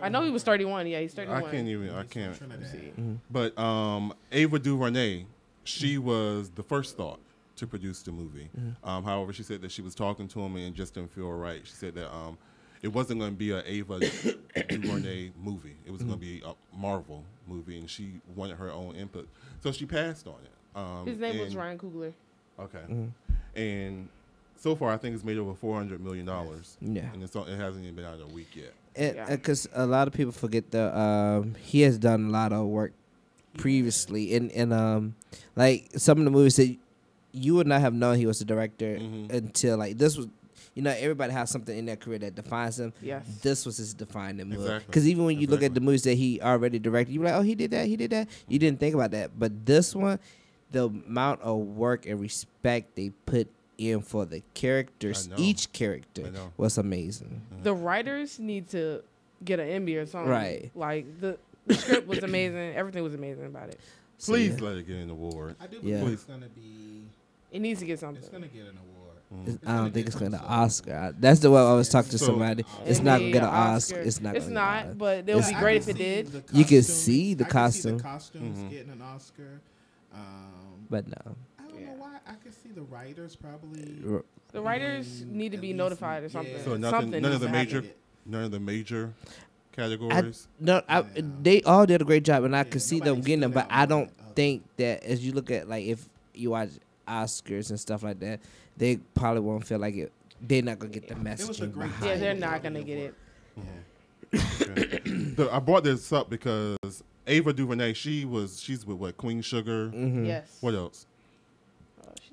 I know he was 31. Yeah, he's 31. I can't. But Ava DuVernay, she was the first thought to produce the movie. However, she said that she was talking to him and it just didn't feel right. She said that it wasn't going to be a Ava DuVernay movie. It was going to be a Marvel movie, and she wanted her own input. So she passed on it. His name was Ryan Coogler. Okay. And so far, I think it's made over $400 million. Yeah. And it hasn't even been out a week yet. Because a lot of people forget he has done a lot of work previously. And like some of the movies that you would not have known he was a director until like this was. You know, everybody has something in their career that defines them. Yes. This was his defining movie. Exactly. Because even when you look at the movies that he already directed, you're like, oh, he did that. You didn't think about that. But this one, the amount of work and respect they put in for the characters, each character, was amazing. The writers need to get an Emmy or something. Right. Like, the script was amazing. Everything was amazing about it. Please let it get an award. I do believe it's going to be... It needs to get something. It's going to get an award. I don't think it's going to Oscar. That's the way I was talking to somebody. It's not going to get an Oscar. It's not. It's not, but it would be great if it did. You can see the costume. I can see the costumes getting an Oscar. But no. I don't know why. I can see the writers probably. The writers need to be notified or something. So none of the major categories. They all did a great job, and I could see them getting them. But I don't think that as you look at like if you watch Oscars and stuff like that, they probably won't feel like it. They're not gonna get the messaging great behind Yeah, it. they're not gonna get it. I brought this up because Ava DuVernay, she's with what, Queen Sugar. Yes. What else?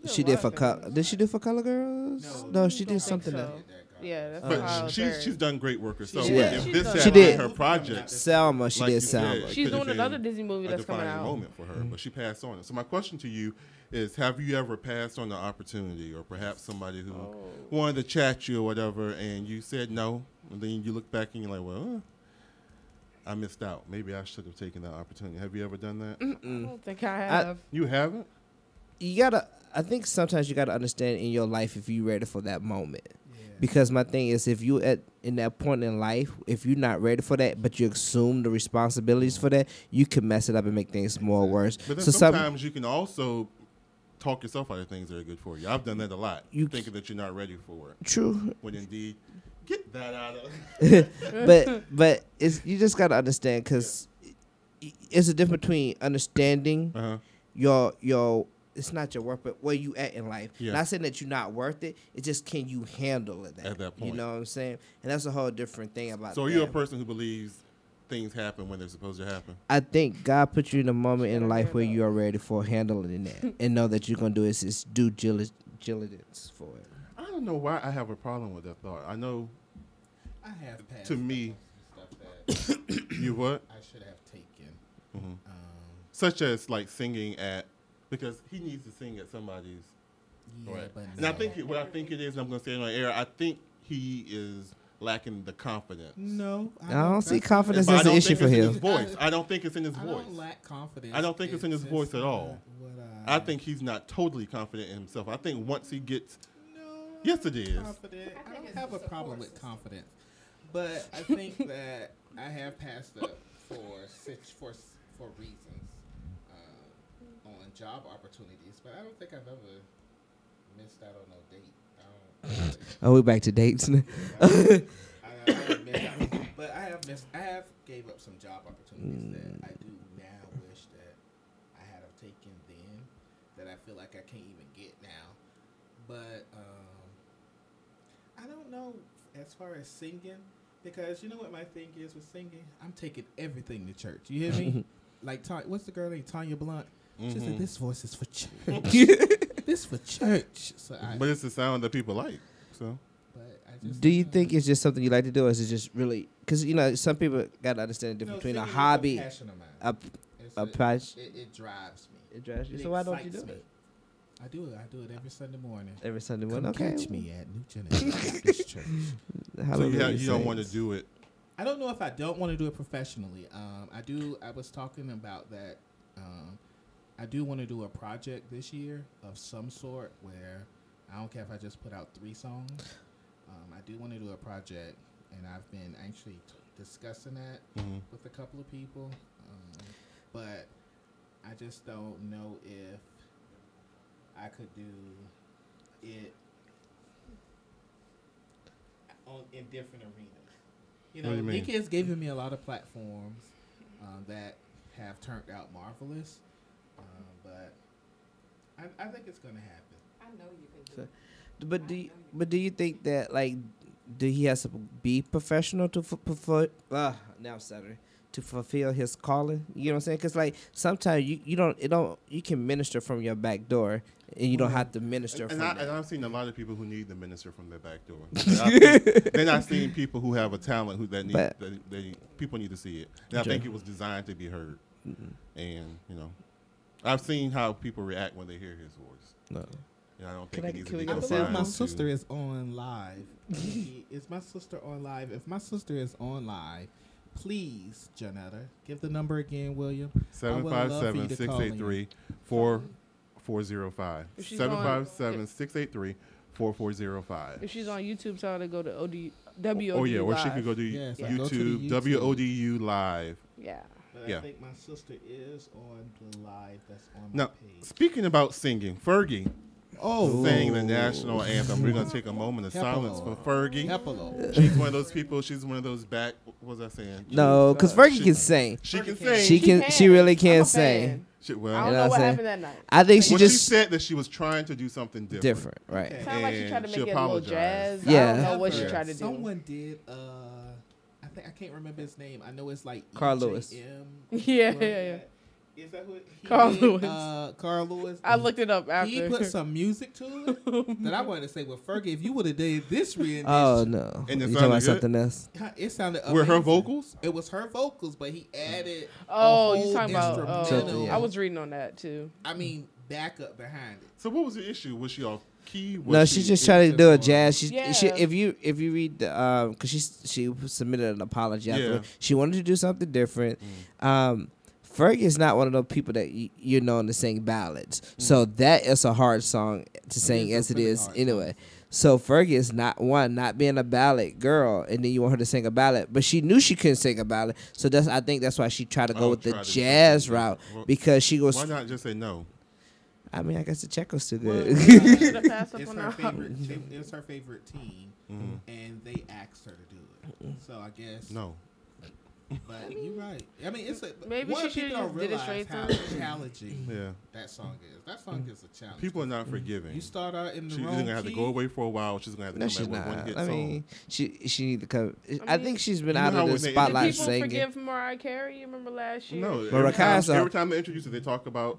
She did for did she do for Color Girls? No, she did something so. else. Yeah, that's But Ohio she's done great work herself. Yeah. If this She had did. been her project, Selma, she like did you said, Selma. it She's could've doing another been Disney movie a that's coming defining out. moment for her, but she passed on it. So my question to you is, have you ever passed on the opportunity, or perhaps somebody who wanted to chat you or whatever, and you said no, and then you look back and you're like, well, I missed out. Maybe I should have taken that opportunity. Have you ever done that? I don't think I have. You haven't? You gotta. I think sometimes you gotta understand in your life if you're ready for that moment. Because my thing is, if you in that point in life, if you're not ready for that, but you assume the responsibilities for that, you can mess it up and make things more worse. But then So sometimes you can also talk yourself out of things that are good for you. I've done that a lot. You thinking that you're not ready for it. True. When indeed, get that out of. but you just gotta understand, because it's a difference between understanding your. It's not your worth, but where you at in life. Yeah. Not saying that you're not worth it. It's just, can you handle it At that point. You know what I'm saying? And that's a whole different thing about. So are you a person who believes things happen when they're supposed to happen? I think God put you in a moment in life where you are ready for handling that, and know that you're gonna do is due diligence for it. I don't know why I have a problem with that thought. I know. I have passed To me, stuff that you what? I should have taken. Such as like singing at, because he needs to sing at somebody's. Yeah, Right. but And I no. think what I think it is, and I'm going to say it on air, I think he is lacking the confidence. No, I don't see that's- confidence But I as an don't issue think for it's in him. his voice. I don't think it's in his I voice. don't lack confidence. I don't think it's in his just voice at all. not what I think he's not totally confident in himself. I think once he gets, No, Yes, it is. Confident. I don't have a problem with confidence, but I think that I have passed up for reasons on job opportunities, but I don't think I've ever missed out on no date. I don't. Oh, we're back to dates now. I haven't missed out, but I have gave up some job opportunities that I do now wish that I had have taken then, that I feel like I can't even get now. But I don't know as far as singing, because you know what my thing is with singing? I'm taking everything to church. You hear me? Like, what's the girl named Tanya Blunt? She said, "This voice is for church. This for church." So but it's the sound that people like. So, but I just Do you think it's just something you like to do, or is it just really? Because you know, some people got to understand the difference between a singing is hobby, passion of mine. a It's passion. It drives me. It drives you. It So why don't you do excites me. it I do it every Sunday morning. every Sunday Come morning? Okay. catch me at New Genesis Baptist Church. so you don't want to do it. I don't know if I don't want to do it professionally. I was talking about that. I do want to do a project this year of some sort where I don't care if I just put out 3 songs. I do want to do a project, and I've been actually discussing that with a couple of people. But I just don't know if I could do it in different arenas. You know, What do you mean? Nick has given me a lot of platforms that have turned out marvelous, but I think it's going to happen. I know you can do it. But do you think that, like, do he has to be professional to now I'm stuttering, to fulfill his calling? You know what I'm saying? Because like sometimes you can minister from your back door, and you don't have to minister from. And that. I've seen a lot of people who need to minister from their back door. Then I've seen people who have a talent people need to see it. And I think it was designed to be heard. And I've seen how people react when they hear his voice. No. And I don't think it needs to be I believe confined my to- sister is on live. Is my sister on live? If my sister is on live, please, Janetta, give the number again, William. 757-683-4405. If she's on- 757-683-4405. If she's on YouTube, tell her to go to WODU Oh yeah, or she Live. could go to Yes, go to YouTube, the YouTube. WODU Live. Yeah. But Yeah. I think my sister is on the live that's on Now, my page. speaking about singing, Fergie sang the national anthem. We're gonna take a moment of silence for Fergie. Hepalo. She's one of those people. She's one of those back. What was I saying? No, because Fergie can sing. She can sing. She really I'm can a sing. fan. Well, I don't You know know what what I'm happened that night. I think she well, she just said that she was trying to do something different. different, right? Okay. Sounded like she tried to And she make it a little apologized. jazz. Yeah. I don't know what she Yeah. tried to do. Someone did. I think I can't remember his name. I know it's like Carl EJM. Lewis. Yeah. Is that who? He Carl did, Lewis. Carl Lewis. I looked it up after. He put some music to it that I wanted to say, well, Fergie, if you would have did this rendition, Oh no! And it You talking sounded about good? something else? it sounded Were her amazing. vocals? It was her vocals, but he added. Oh, a you whole talking about? instrumental. Yeah. I was reading on that too. I mean, backup behind it. So what was the issue? Was she off key? Was No, she's just trying to do a jazz. She Yeah. if you read the because she submitted an apology Yeah. after she wanted to do something different. Fergie is not one of those people that you're known to sing ballads, so that is a hard song to sing is as a it pretty is hard anyway. So Fergie is not being a ballad girl, and then you want her to sing a ballad, but she knew she couldn't sing a ballad, so I think that's why she tried to go with the tried to do jazz something route different. Well, because she was. Why not just say no? I mean, I guess the check was too Well, good. Should have passed up It's on her her. favorite. It was her favorite team, Mhm. and they asked her to do it. So I guess No. But you're right. I mean, it's a Maybe one, she people should've don't just did it realize straight how through. challenging Yeah. that song is. That song is a challenge. People are not forgiving. You start out in the She's wrong gonna have to key. go away for a while. She's gonna have to No, come she's back with one not. hit I song. mean, she need to come. I mean, think she's been you out know of how the when they spotlight introduce- People singing. forgive Mariah Carey. You remember last year? No, Mariah Carey's every time they introduce it, they talk about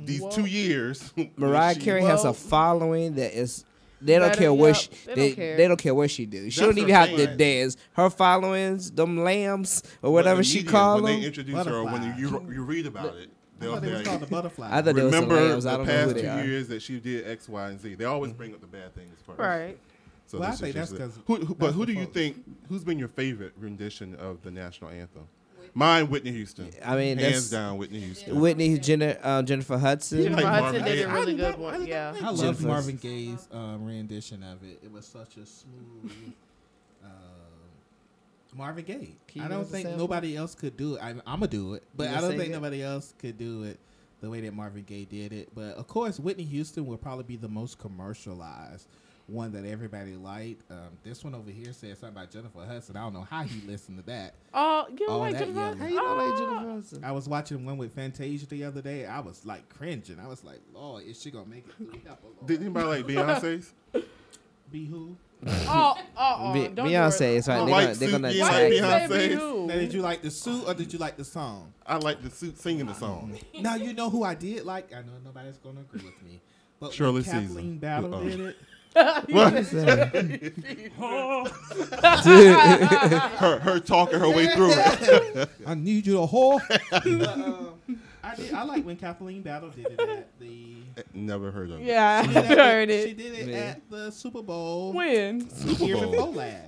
these Well, 2 years. Mariah Carey has a Well- following that is. They don't Better- care what yeah, she, they they, don't care. they don't care what she do. She That's don't even her have to thing. dance. Her followings, them lambs or But whatever the she media, call when them. they introduce her, or when Butterfly. you read about it, I they'll thought it was say, called the butterfly. I thought there was some remember lambs. I the don't know who past they 2 are. years that she did X, Y, and Z. They always bring up the bad things first. Right. So Well, I this is think just that's it. 'cause But that's who the do you folk. think? Who's been your favorite rendition of the national anthem? Mine, Whitney Houston. I mean, hands that's down, Whitney Houston. Whitney, Jennifer Hudson. Jennifer like Hudson Marvin did a Gaye. really good one. Yeah. I love Jennifer's- Marvin Gaye's rendition of it. It was such a smooth Marvin Gaye. Can you I give don't us a think sample? nobody else could do it. I'm gonna do it, but You I gonna don't sing think it? nobody else could do it the way that Marvin Gaye did it. But of course, Whitney Houston will probably be the most commercialized one that everybody liked. This one over here said something about Jennifer Hudson. I don't know how he listened to that. Oh, you don't Oh, like that Jennifer? yelling. How you don't like Oh. Jennifer Hudson? I was watching one with Fantasia the other day. I was like cringing. I was like, Lord, is she gonna make it through the episode? Did anybody like Beyonce's? Be who? Oh, Be- don't do Beyonce it. is right. Oh, They're white gonna, they're suit, gonna yeah, Why like did you tag. say Beyonce. be who? Now, did you like the suit or did you like the song? I like the suit singing the song. Now you know who I did like. I know nobody's gonna agree with me, but Shirley when Kathleen Caesar. Battle Uh-oh. did it. What? her talking her way through it. I need you to whore. I like when Kathleen Battle did it at the. Never heard of it. Yeah, She I did it, heard She it. did it Yeah. at the Super Bowl. When? Super Year Bowl. before last.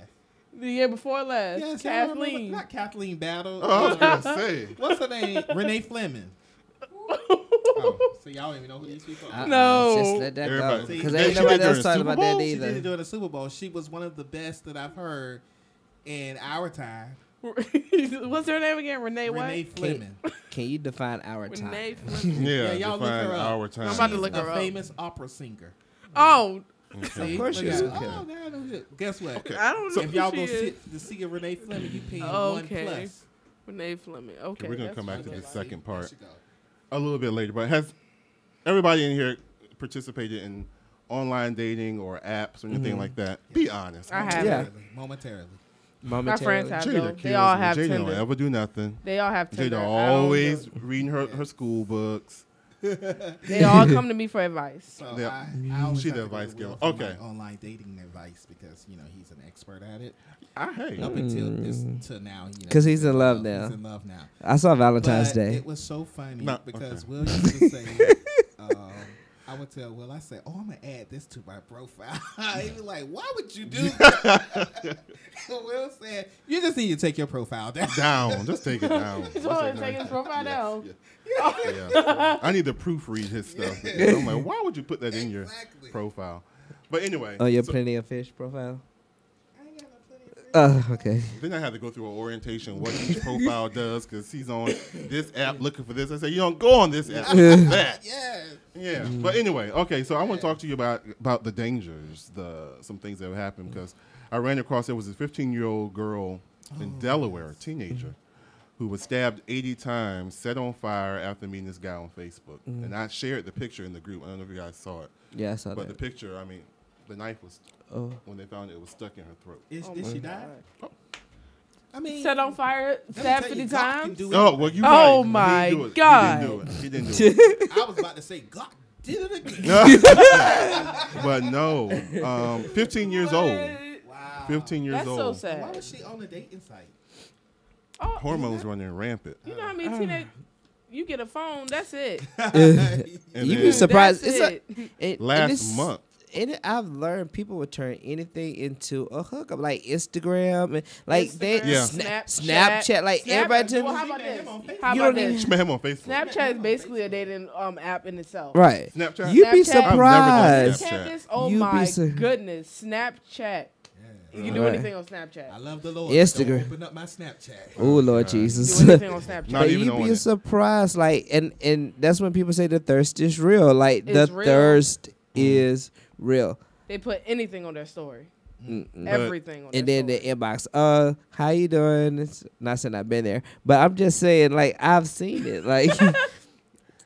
The year before last. Yes, I remember- Kathleen. not Kathleen Battle. Oh, I was gonna say. What's her name? Renee Fleming. Oh, so y'all don't even know who these people are. No. Just let that Everybody- go. See, Because they- ain't she nobody did during else talking Super about that Bowl? She did it either. during the Super Bowl. She was one of the best that I've heard in our time. What's her name again? Renee what? Renee Fleming. Can you define our time? Renee Fleming. Yeah, y'all look define her up. our time. I'm about to She's look her a up. famous opera singer. Oh, See? course Look she is. at her. Okay. Oh, now I know shit. Guess what? I don't know If who y'all she go is. sit to see a Renee Fleming, you pay Okay. $1+. Renee Fleming. Okay. we're gonna that's come back fine. to the Everybody, second there part she go. a little bit later. But has everybody in here participated in online dating or apps or anything like that? Be honest. I have. Yeah. Momentarily. My friends have. Jada though. kills They all me. have Jada don't Tinder. ever do nothing. They all have Tinder. Jada I don't do always it. reading her school books. They all come to me for advice. So Yeah. I always She have the to go to advice Will giver. for Okay. my online dating advice because he's an expert at it. Hey. Up until this to now, 'Cause he's in love now. He's in love now. I saw Valentine's But Day. it was so funny No, because okay. Will used to say, I would tell Will, I said, "Oh, I'm gonna add this to my profile." He'd be like, "Why would you do that?" Will said, "You just need to take your profile down." Down. Just take it down. He's only taking his profile down. Yeah. I need to proofread his stuff. Because I'm like, why would you put that in your Exactly. profile? But anyway. Oh, your so Plenty of Fish profile? I ain't got no plenty of Okay. then I had to go through an orientation what each profile does because he's on this app looking for this. I say, you don't go on this app. Look for that. Yeah. Yeah. But anyway, okay, so I want to talk to you about the dangers, some things that have happened because I ran across there was a 15-year-old girl in Delaware, a teenager, who was stabbed 80 times, set on fire after meeting this guy on Facebook. And I shared the picture in the group. I don't know if you guys saw it. Yeah, I saw But that. the picture, I mean, the knife was, when they found it, it was stuck in her throat. Did she die? I mean, Set on fire, let me stabbed tell you, 50 God can times. do Oh, well, you right. Oh, He my didn't do it. God. He didn't do it. I was about to say, God did it again. But no. 15 years old. Wow. 15 years That's so old. sad. Why was she on a dating site? Oh, Hormones running rampant. you know how many teenage you get a phone, that's it. And You then be surprised. That's It's last month. I've learned people would turn anything into a hookup, like Instagram and like they Instagram, Snapchat. Like everybody, Well, how about this? How You about don't this? She met him on Facebook. Snapchat is basically a dating app in itself. right? Snapchat? You'd be Snapchat? I've never done surprised. Snapchat. Candace, oh You be my sur- goodness, Snapchat. You can do Right. anything on Snapchat. I love the Lord. Instagram. Don't open up my Snapchat. Oh Lord God. Jesus! Do anything on Snapchat. Not But even you'd on be it. surprised, like, and that's when people say the thirst is real. Like It's the real. thirst is real. They put anything on their story. Mm-mm. Everything on And their then story. the inbox, how you doing? It's not saying I've been there, but I'm just saying, like, I've seen it. Like,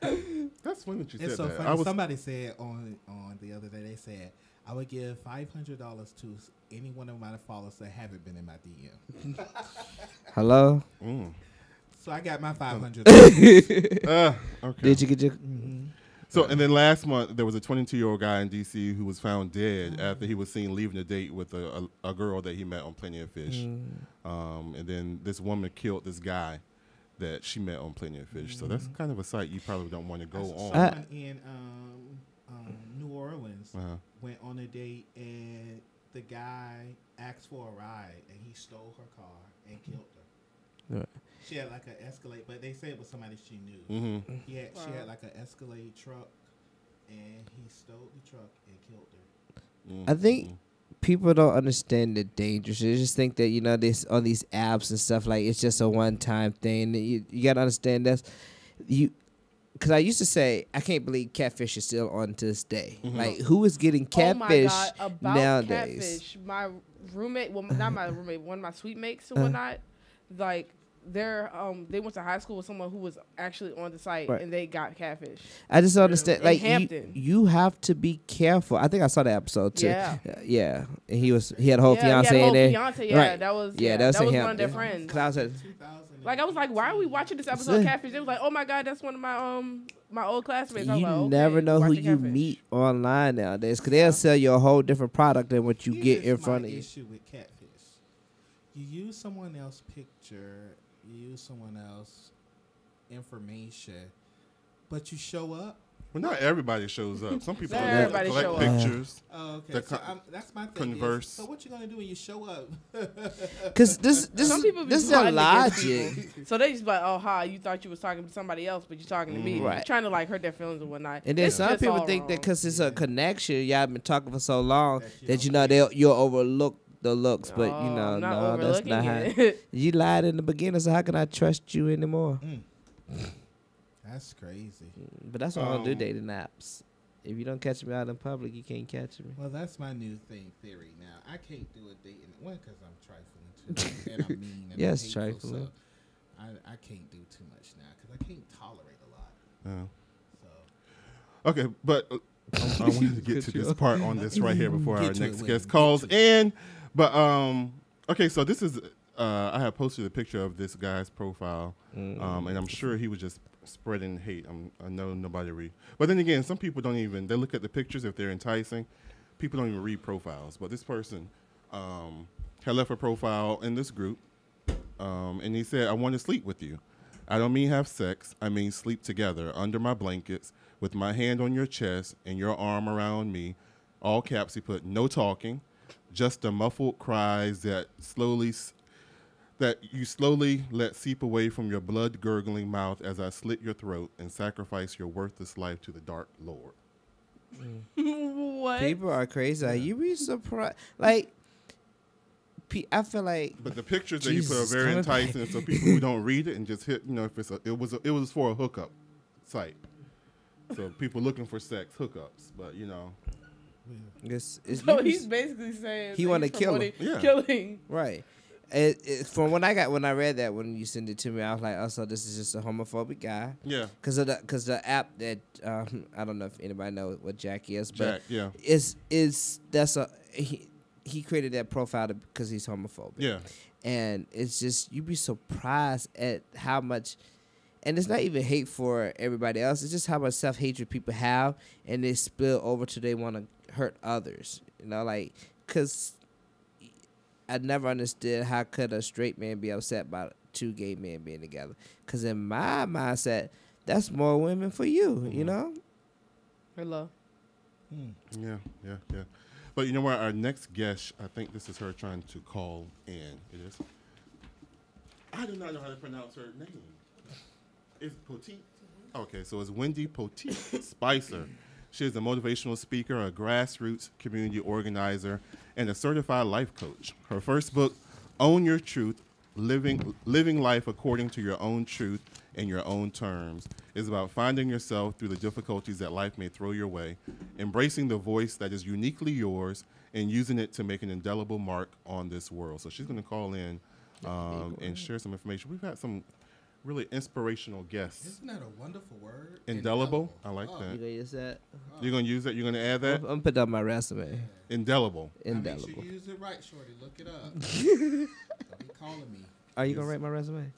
That's funny that you It's said so that. funny. Somebody said on the other day, they said, I would give $500 to any one of my followers that haven't been in my DM. hello? So I got my $500. Okay. Did you get your? So, and then last month, there was a 22-year-old guy in D.C. who was found dead after he was seen leaving a date with a girl that he met on Plenty of Fish. And then this woman killed this guy that she met on Plenty of Fish. So that's kind of a site you probably don't want to go on. Someone in New Orleans Uh-huh. went on a date and the guy asked for a ride and he stole her car and killed her. Right. She had like an Escalade, but they said it was somebody she knew. Mm-hmm. She had like an Escalade truck and he stole the truck and killed her. I think people don't understand the dangers. They just think that, you know, this on these apps and stuff, like it's just a one-time thing. You got to understand that's because I used to say I can't believe catfish is still on to this day. Like, who is getting catfish oh my God, about nowadays? Catfish, my roommate, well, not my roommate, one of my suite mates and whatnot, like they went to high school with someone who was actually on the site and they got catfish. I just don't understand. In Like, Hampton. you have to be careful. I think I saw the episode too. Yeah. Yeah. And he had a whole Yeah, fiance he had a in there. whole fiance, yeah, Right. that was that that was was in one of their Hampton. friends. 'Cause I was at- Like, I was like, why are we watching this episode of Catfish? They was like, oh my God, that's one of my my old classmates. I was You like, okay, never know who watching you Catfish. meet online nowadays, because they'll sell you a whole different product than what you get in front of you. Issue with catfish. You use someone else's picture, you use someone else's information, but you show up. Well, not everybody shows up. Some people Not collect everybody show up. pictures. Oh, okay. That So con- that's my thing. converse. So what you gonna do when you show up? Because this Some people be this is their plotting against logic. people. So they just like, oh, hi, you thought you was talking to somebody else, but you're talking to me. Right. Trying to like hurt their feelings and whatnot. And then It's some just people all think that wrong. because it's a connection, y'all been talking for so long that you don't know you'll overlook the looks, but you Oh, know, I'm not no, that's overlooking not how. it. You lied in the beginning, so how can I trust you anymore? That's crazy. But that's why I don't do dating apps. If you don't catch me out in public, you can't catch me. Well, that's my new theory now. I can't do a date one because I'm trifling too, and I'm mean. And Yes, I'm hateful, trifling. So I can't do too much now because I can't tolerate a lot. Yeah. So Okay, but I wanted to get to this part on this right here before Get our to next it, guest Wendy. calls Get to in. But okay, so this is I have posted a picture of this guy's profile, and I'm sure he was just spreading hate. I know nobody read, but then again, some people don't even. They look at the pictures if they're enticing. People don't even read profiles. But this person had left a profile in this group, and he said, "I want to sleep with you. I don't mean have sex. I mean sleep together under my blankets with my hand on your chest and your arm around me." All caps, he put, "No talking, just the muffled cries that you slowly let seep away from your blood-gurgling mouth as I slit your throat and sacrifice your worthless life to the dark Lord." What? People are crazy. Like, you be surprised. Like, I feel like. But the pictures that Jesus, he put are very coming back. enticing, so people who don't read it and just hit, you know, if it was for a hookup site. So people looking for sex hookups, but you know. It's So he's basically saying He that wanna he's kill him. promoting Yeah. killing. right. From when I read that when you sent it to me, I was like, oh, so this is just a homophobic guy. Yeah. Because the app that I don't know if anybody knows what Jack is, but Jack, yeah. He created that profile because he's homophobic. Yeah. And it's just, you'd be surprised at how much, and it's not even hate for everybody else. It's just how much self-hatred people have, and they spill over to they want to hurt others. You know, like, because I never understood how could a straight man be upset about two gay men being together. Because in my mindset, that's more women for you, you know? Hello. Yeah. But you know what? Our next guest, I think this is her trying to call in. It is. I do not know how to pronounce her name. Is Poteat? Okay, so it's Wendy Poteat Spicier. She is a motivational speaker, a grassroots community organizer, and a certified life coach. Her first book, Own Your Truth, Living Life According to Your Own Truth and Your Own Terms, is about finding yourself through the difficulties that life may throw your way, embracing the voice that is uniquely yours, and using it to make an indelible mark on this world. So she's going to call in and share some information. We've had some really inspirational guests. Isn't that a wonderful word? Indelible? I like that. You gonna use that? You're going to use that? You're going to add that? I'm gonna put that on my resume. Indelible. Indelible. Make sure you use it right, shorty. Look it up. Don't be calling me. Are you gonna write my resume?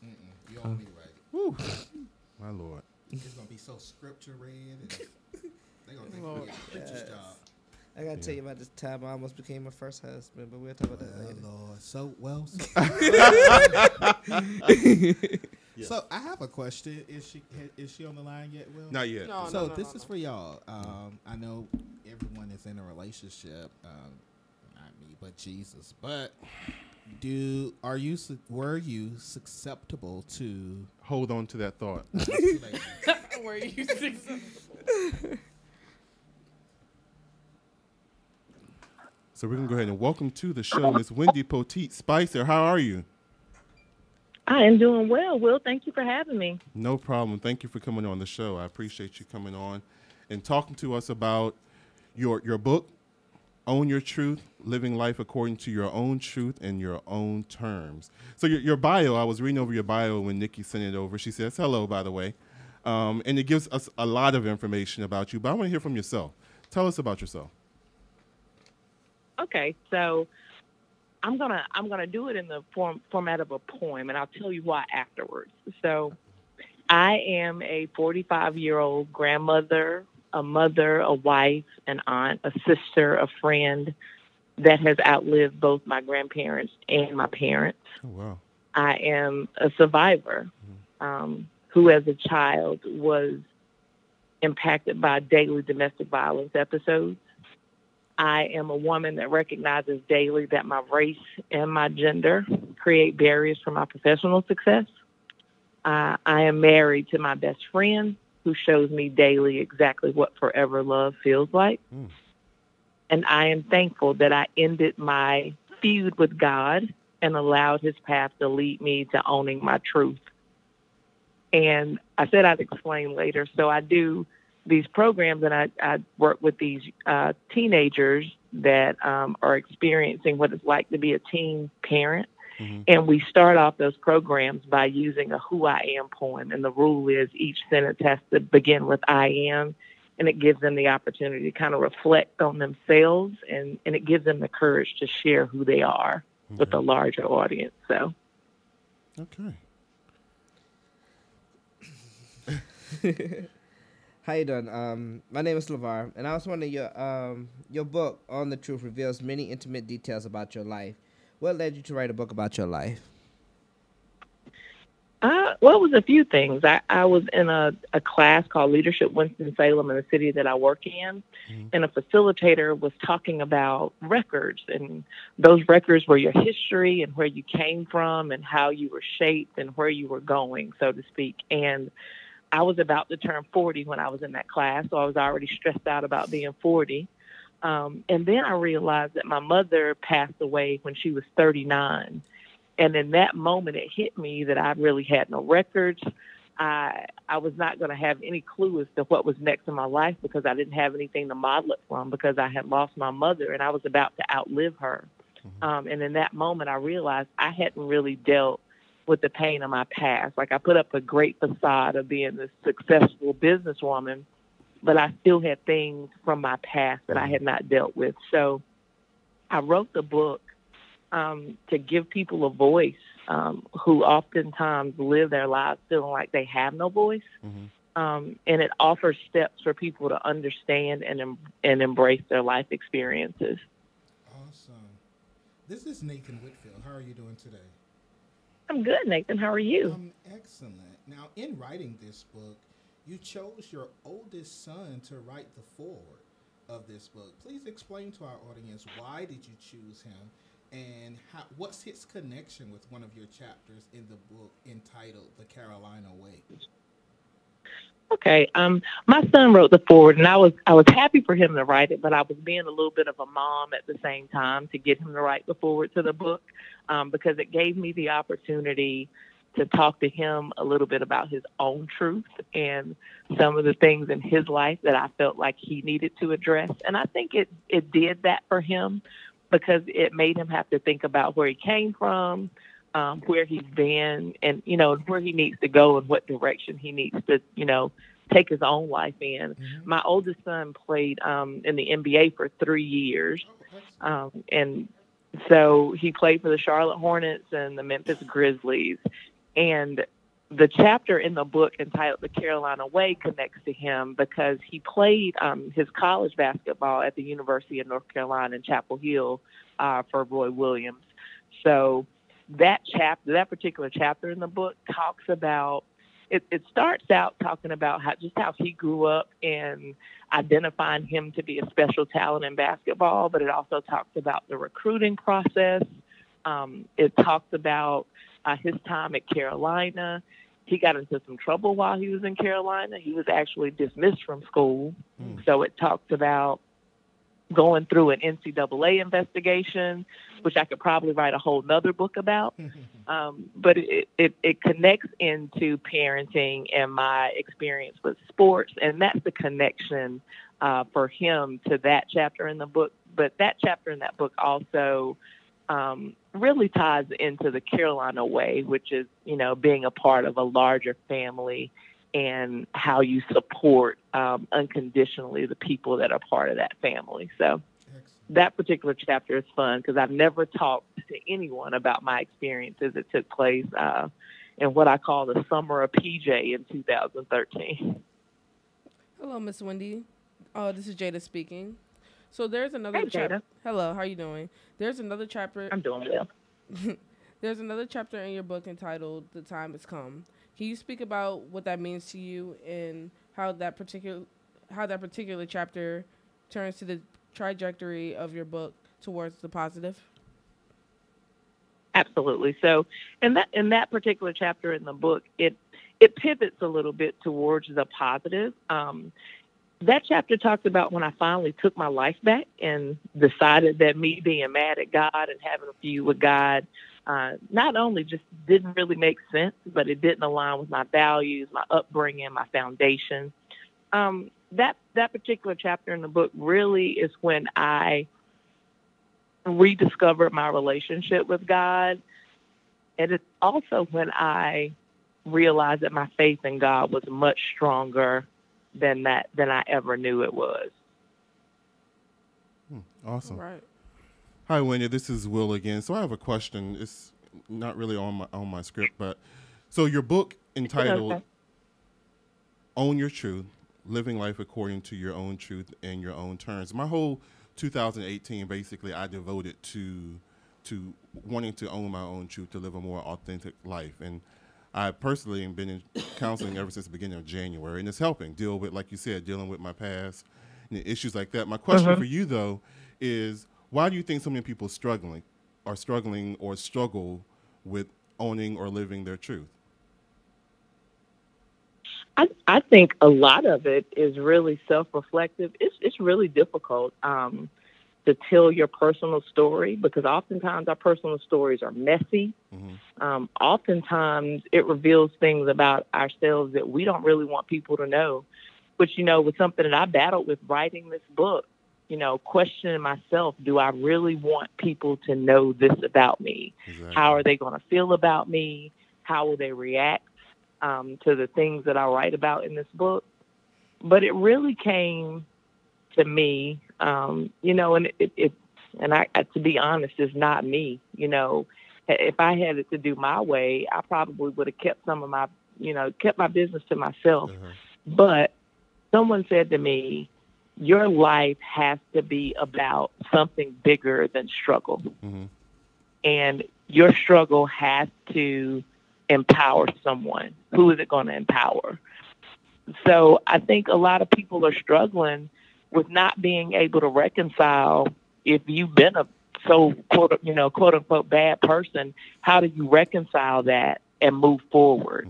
You owe me right. Whew. My Lord. It's gonna be so scripture read, and they're gonna think you're a preacher's job. I gotta tell you about this time I almost became my first husband, but we'll talk about that later. Lord. So I have a question. Is she on the line yet, Will? Not yet. No, This is for y'all. I know everyone is in a relationship. Not me, but Jesus. But were you susceptible to? Hold on to that thought. Were you successful? So we're going to go ahead and welcome to the show Miss Wendy Poteat Spicier. How are you? I am doing well, Will. Thank you for having me. No problem. Thank you for coming on the show. I appreciate you coming on and talking to us about your book, Own Your Truth, Living Life According to Your Own Truth and Your Own Terms. So your bio, I was reading over your bio when Nikki sent it over. She says, hello, by the way. And it gives us a lot of information about you, but I want to hear from yourself. Tell us about yourself. Okay, so I'm gonna do it in the format of a poem, and I'll tell you why afterwards. So I am a 45-year-old grandmother, a mother, a wife, an aunt, a sister, a friend that has outlived both my grandparents and my parents. Oh, wow. I am a survivor who, as a child, was impacted by daily domestic violence episodes. I am a woman that recognizes daily that my race and my gender create barriers for my professional success. I am married to my best friend who shows me daily exactly what forever love feels like. And I am thankful that I ended my feud with God and allowed his path to lead me to owning my truth. And I said I'd explain later. So I do these programs, and I work with these teenagers that are experiencing what it's like to be a teen parent. And we start off those programs by using a Who I Am poem. And the rule is each sentence has to begin with I am, and it gives them the opportunity to kind of reflect on themselves, and it gives them the courage to share who they are with a larger audience. So. Okay. How you doing? My name is LeVar, and I was wondering, your book, On the Truth, reveals many intimate details about your life. What led you to write a book about your life? Well, it was a few things. I was in a class called Leadership Winston-Salem in the city that I work in, and a facilitator was talking about records, and those records were your history and where you came from and how you were shaped and where you were going, so to speak. And I was about to turn 40 when I was in that class, so I was already stressed out about being 40. And then I realized that my mother passed away when she was 39. And in that moment, it hit me that I really had no records. I was not going to have any clue as to what was next in my life because I didn't have anything to model it from because I had lost my mother and I was about to outlive her. And in that moment, I realized I hadn't really dealt with the pain of my past. Like, I put up a great facade of being this successful businesswoman, but I still had things from my past that I had not dealt with. So I wrote the book to give people a voice who oftentimes live their lives feeling like they have no voice. And it offers steps for people to understand and embrace their life experiences. Awesome. This is Nathan Whitfield. How are you doing today? I'm good, Nathan. How are you? Excellent. Now, in writing this book, you chose your oldest son to write the foreword of this book. Please explain to our audience, why did you choose him, and what's his connection with one of your chapters in the book entitled The Carolina Way? Okay. My son wrote the foreword, and I was happy for him to write it, but I was being a little bit of a mom at the same time to get him to write the foreword to the book, because it gave me the opportunity to talk to him a little bit about his own truth and some of the things in his life that I felt like he needed to address. And I think it did that for him, because it made him have to think about where he came from, where he's been, and, where he needs to go and what direction he needs to, take his own life in. My oldest son played in the NBA for 3 years. And so he played for the Charlotte Hornets and the Memphis Grizzlies. And the chapter in the book entitled The Carolina Way connects to him because he played his college basketball at the University of North Carolina in Chapel Hill for Roy Williams. So that particular chapter in the book talks about, it starts out talking about how he grew up and identifying him to be a special talent in basketball, but it also talks about the recruiting process. It talks about his time at Carolina. He got into some trouble while he was in Carolina. He was actually dismissed from school. So it talks about going through an NCAA investigation, which I could probably write a whole nother book about. But it connects into parenting and my experience with sports. And that's the connection for him to that chapter in the book. But that chapter in that book also really ties into the Carolina Way, which is, being a part of a larger family and how you support unconditionally the people that are part of that family. So that particular chapter is fun because I've never talked to anyone about my experiences that took place in what I call the summer of PJ in 2013. Hello, Miss Wendy. This is Jada speaking. So there's another chapter. Hello, how are you doing? There's another chapter. I'm doing well. There's another chapter in your book entitled The Time Has Come. Can you speak about what that means to you and how that particular chapter turns to the trajectory of your book towards the positive? Absolutely. So in that particular chapter in the book, it pivots a little bit towards the positive. That chapter talks about when I finally took my life back and decided that me being mad at God and having a feud with God not only just didn't really make sense, but it didn't align with my values, my upbringing, my foundation. That particular chapter in the book really is when I rediscovered my relationship with God. And it's also when I realized that my faith in God was much stronger than I ever knew it was. Awesome. Right. Hi, Wendy. This is Will again. So I have a question. It's not really on my script, but so your book entitled "Own Your Truth: Living Life According to Your Own Truth and Your Own Terms." My whole 2018, basically, I devoted to wanting to own my own truth, to live a more authentic life. And I personally have been in counseling ever since the beginning of January, and it's helping deal with, like you said, dealing with my past and issues like that. My question for you, though, is why do you think so many people struggle with owning or living their truth? I think a lot of it is really self-reflective. It's really difficult to tell your personal story because oftentimes our personal stories are messy. Oftentimes it reveals things about ourselves that we don't really want people to know. But, was something that I battled with writing this book. questioning myself, do I really want people to know this about me? Exactly. How are they going to feel about me? How will they react to the things that I write about in this book? But it really came to me, and to be honest, it's not me. If I had it to do my way, I probably would have kept some of my, kept my business to myself. But someone said to me, your life has to be about something bigger than struggle. And your struggle has to empower someone. Who is it going to empower? So I think a lot of people are struggling with not being able to reconcile. If you've been a quote unquote bad person, how do you reconcile that and move forward?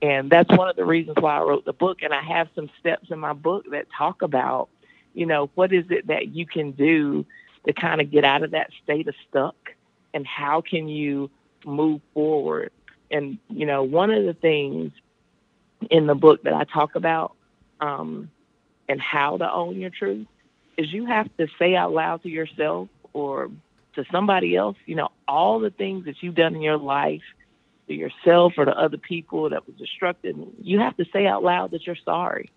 And that's one of the reasons why I wrote the book. And I have some steps in my book that talk about, what is it that you can do to kind of get out of that state of stuck, and how can you move forward? And, one of the things in the book that I talk about and how to own your truth is you have to say out loud to yourself or to somebody else, all the things that you've done in your life to yourself or to other people that was destructive. You have to say out loud that you're sorry.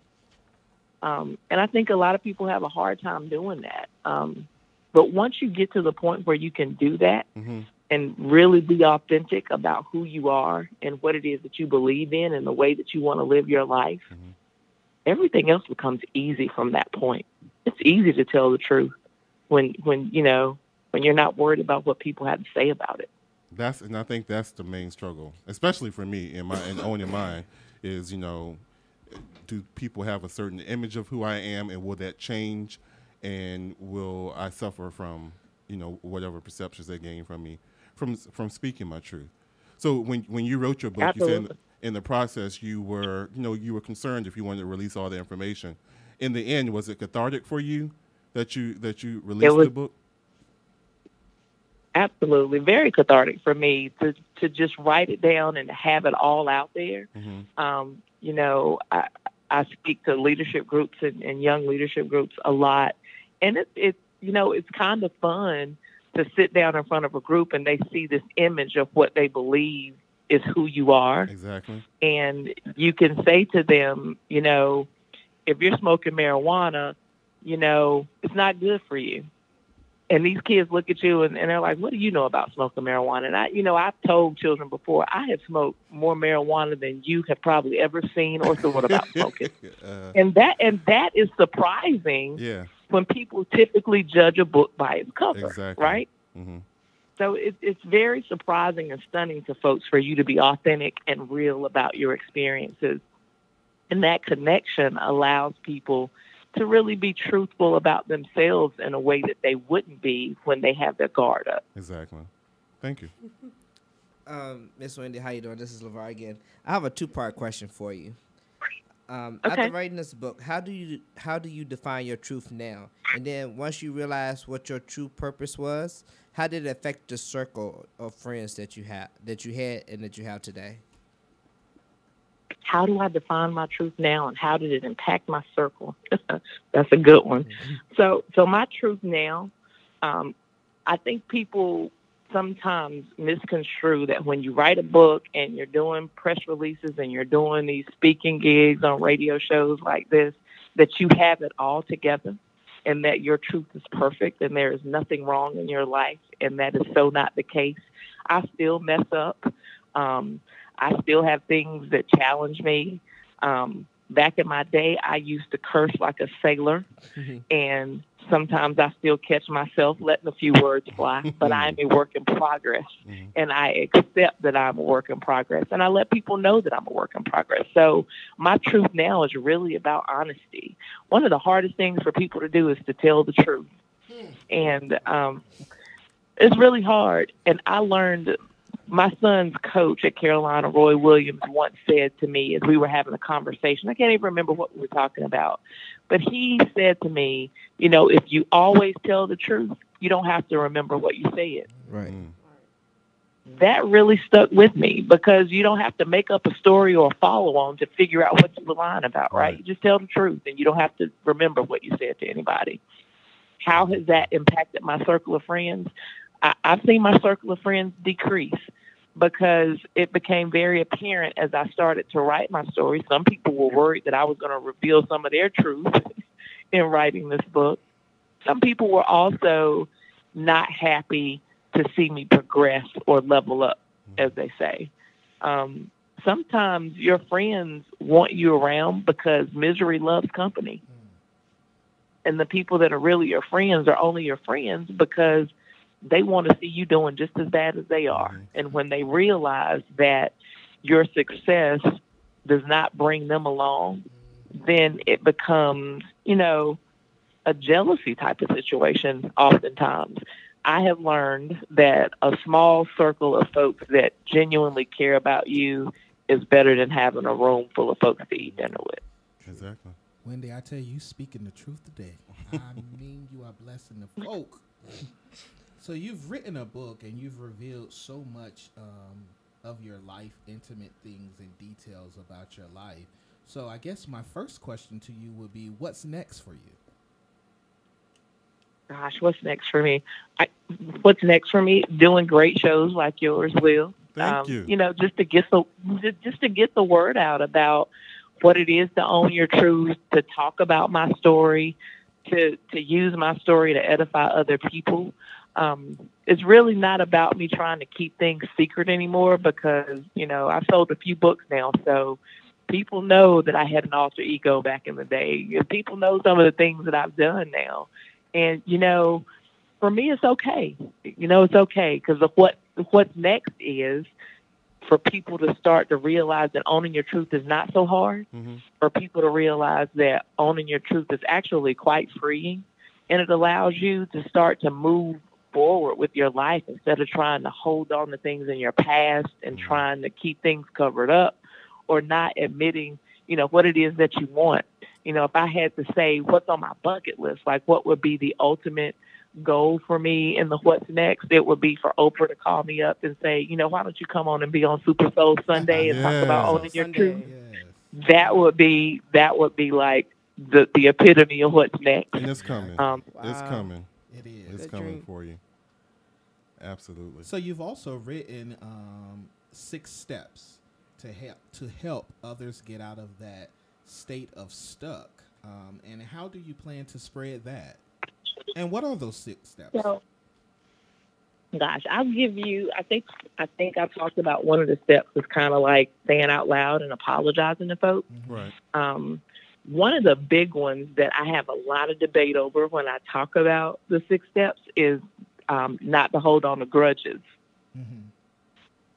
And I think a lot of people have a hard time doing that. But once you get to the point where you can do that and really be authentic about who you are and what it is that you believe in and the way that you want to live your life, everything else becomes easy from that point. It's easy to tell the truth when you're not worried about what people have to say about it. And I think that's the main struggle, especially for me in owning mine, is, do people have a certain image of who I am, and will that change, and will I suffer from, whatever perceptions they gain from me, from speaking my truth? So when you wrote your book, Absolutely. you said in the process you were concerned if you wanted to release all the information. In the end, was it cathartic for you that you released the book? Absolutely. Very cathartic for me to just write it down and have it all out there. I speak to leadership groups and young leadership groups a lot. And it's kind of fun to sit down in front of a group and they see this image of what they believe is who you are. Exactly. And you can say to them, if you're smoking marijuana, it's not good for you. And these kids look at you and they're like, what do you know about smoking marijuana? And I've told children before, I have smoked more marijuana than you have probably ever seen or thought about smoking. And that is surprising when people typically judge a book by its cover, right? So it's very surprising and stunning to folks for you to be authentic and real about your experiences. And that connection allows people to really be truthful about themselves in a way that they wouldn't be when they have their guard up. Exactly. Thank you. Miss Wendy, how you doing? This is LeVar again. I have a two-part question for you. Okay. After writing this book, how do you define your truth now? And then once you realize what your true purpose was, how did it affect the circle of friends that you had and that you have today? How do I define my truth now, and how did it impact my circle? That's a good one. So my truth now, I think people sometimes misconstrue that when you write a book and you're doing press releases and you're doing these speaking gigs on radio shows like this, that you have it all together and that your truth is perfect and there is nothing wrong in your life. And that is so not the case. I still mess up. I still have things that challenge me. Back in my day, I used to curse like a sailor, and sometimes I still catch myself letting a few words fly, but I am a work in progress, and I accept that I'm a work in progress, and I let people know that I'm a work in progress. So my truth now is really about honesty. One of the hardest things for people to do is to tell the truth, and it's really hard, and I learned. My son's coach at Carolina, Roy Williams, once said to me as we were having a conversation, I can't even remember what we were talking about, but he said to me, if you always tell the truth, you don't have to remember what you said. Right. That really stuck with me because you don't have to make up a story or a follow-on to figure out what you're lying about, right? You just tell the truth and you don't have to remember what you said to anybody. How has that impacted my circle of friends? I've seen my circle of friends decrease because it became very apparent as I started to write my story. Some people were worried that I was going to reveal some of their truth in writing this book. Some people were also not happy to see me progress or level up, as they say. Sometimes your friends want you around because misery loves company. And the people that are really your friends are only your friends because they want to see you doing just as bad as they are. And when they realize that your success does not bring them along, then it becomes, a jealousy type of situation oftentimes. I have learned that a small circle of folks that genuinely care about you is better than having a room full of folks to eat dinner with. Exactly. Wendy, I tell you speaking the truth today. I mean, you are blessing the folk. So you've written a book and you've revealed so much of your life, intimate things and details about your life. So I guess my first question to you would be, what's next for you? Gosh, what's next for me? What's next for me? Doing great shows like yours, Will. Thank you. Just to get the word out about what it is to own your truth, to talk about my story, to use my story to edify other people. It's really not about me trying to keep things secret anymore because, I've sold a few books now, so people know that I had an alter ego back in the day. People know some of the things that I've done now. And, for me, it's okay. It's okay because what's next is for people to start to realize that owning your truth is not so hard, for people to realize that owning your truth is actually quite freeing, and it allows you to start to move forward with your life instead of trying to hold on to things in your past and trying to keep things covered up or not admitting, what it is that you want. If I had to say what's on my bucket list, like what would be the ultimate goal for me in the what's next, it would be for Oprah to call me up and say, why don't you come on and be on Super Soul Sunday and talk about owning your truth? Yes. That would be like the epitome of what's next. And it's coming. It's coming. It is. It's coming for you. Absolutely. So you've also written 6 steps to help others get out of that state of stuck. And how do you plan to spread that? And what are those 6 steps? So, gosh, I'll give you. I think I talked about one of the steps is kind of like saying out loud and apologizing to folks. Right. One of the big ones that I have a lot of debate over when I talk about the 6 steps is not to hold on to grudges.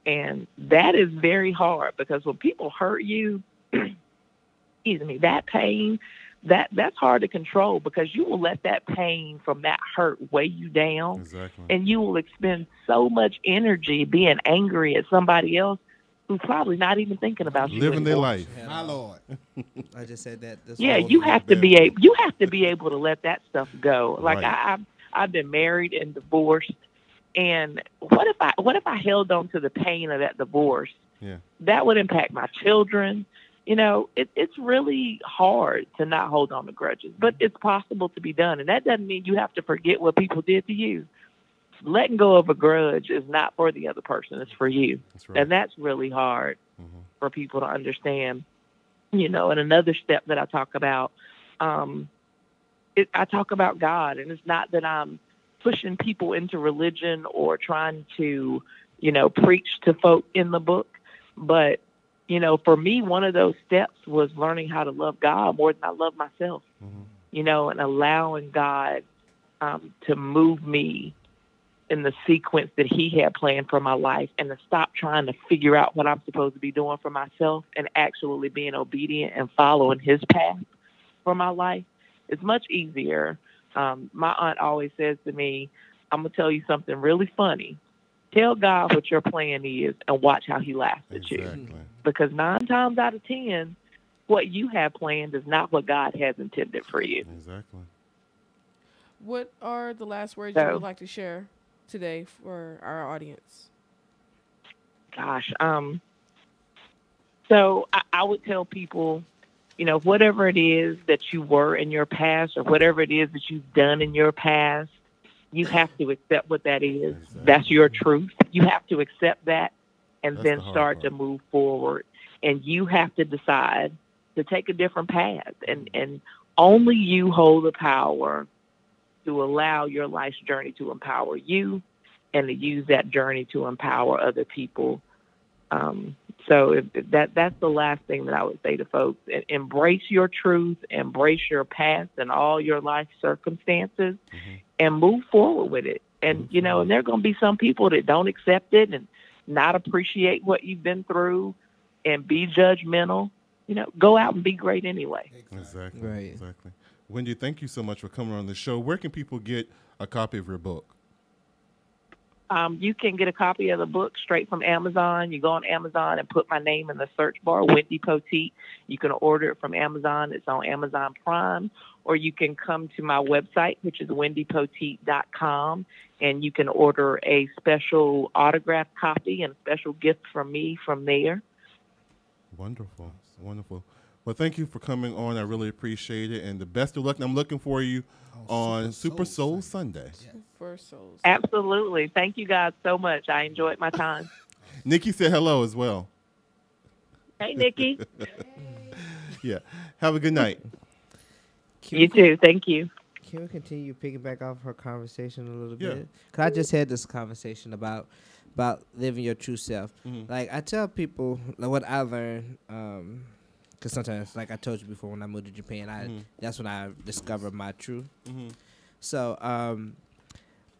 And that is very hard because when people hurt you, excuse me, that pain, that's hard to control because you will let that pain from that hurt weigh you down. Exactly. And you will expend so much energy being angry at somebody else who's probably not even thinking about you living anymore. their life. My Lord. I just said that. You have to be able to let that stuff go. Like Right. I've been married and divorced, and what if I held on to the pain of that divorce? Yeah. That would impact my children. It's really hard to not hold on to grudges, but it's possible to be done. And that doesn't mean you have to forget what people did to you. Letting go of a grudge is not for the other person. It's for you. That's right. And that's really hard for people to understand. And another step that I talk about, I talk about God. And it's not that I'm pushing people into religion or trying to, preach to folk in the book. But, for me, one of those steps was learning how to love God more than I love myself, and allowing God to move me in the sequence that he had planned for my life and to stop trying to figure out what I'm supposed to be doing for myself and actually being obedient and following his path for my life. It's much easier. My aunt always says to me, I'm going to tell you something really funny. Tell God what your plan is and watch how he laughs at you. Because 9 times out of 10, what you have planned is not what God has intended for you. Exactly. What are the last words you would like to share today for our audience? Gosh, so I would tell people whatever it is that you were in your past or whatever it is that you've done in your past, you have to accept what that is. Exactly. That's your truth. You have to accept that and That's then the hard start to part. move forward. And you have to decide to take a different path. And only you hold the power to allow your life's journey to empower you and to use that journey to empower other people. So that's the last thing that I would say to folks. Embrace your truth, embrace your past and all your life circumstances, and move forward with it. And, and there are going to be some people that don't accept it and not appreciate what you've been through and be judgmental. Go out and be great anyway. Exactly. Right. Exactly. Wendy, thank you so much for coming on the show. Where can people get a copy of your book? You can get a copy of the book straight from Amazon. You go on Amazon and put my name in the search bar, Wendy Poteat. You can order it from Amazon. It's on Amazon Prime. Or you can come to my website, which is wendypoteat.com, and you can order a special autographed copy and a special gift from me from there. Wonderful. Wonderful. Well, thank you for coming on. I really appreciate it. And the best of luck. And I'm looking for you on Super Soul Sunday. For souls. Absolutely. Thank you guys so much. I enjoyed my time. Nikki said hello as well. Hey, Nikki. Yeah. Have a good night. You too. Thank you. Can we continue piggyback off her conversation a little Yeah. bit? Because I just had this conversation about living your true self. Like, I tell people, like, what I learned, because sometimes, like I told you before, when I moved to Japan, that's when I discovered my truth. So,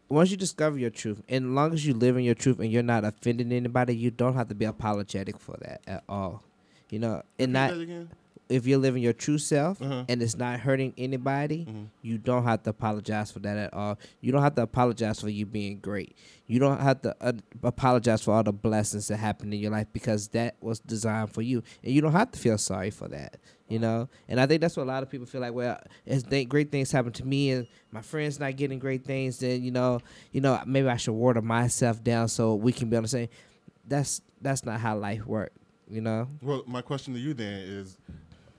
once you discover your truth, and as long as you live in your truth and you're not offending anybody, you don't have to be apologetic for that at all. And Repeat not that again? if you're living your true self and it's not hurting anybody, you don't have to apologize for that at all. You don't have to apologize for you being great. You don't have to apologize for all the blessings that happened in your life, because that was designed for you, and you don't have to feel sorry for that. And I think that's what a lot of people feel like. Well, as great things happen to me, and my friends not getting great things, then maybe I should water myself down so we can be on the same. That's not how life works. Well, my question to you then is,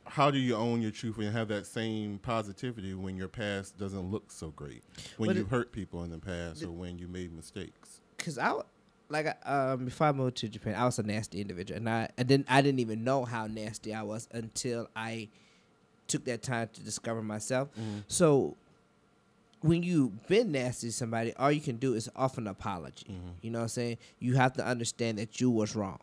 how do you own your truth and have that same positivity when your past doesn't look so great? When you hurt people in the past or when you made mistakes? Because before I moved to Japan, I was a nasty individual, and I didn't even know how nasty I was until I took that time to discover myself. So when you've been nasty to somebody, all you can do is offer an apology. You know what I'm saying? You have to understand that you was wrong.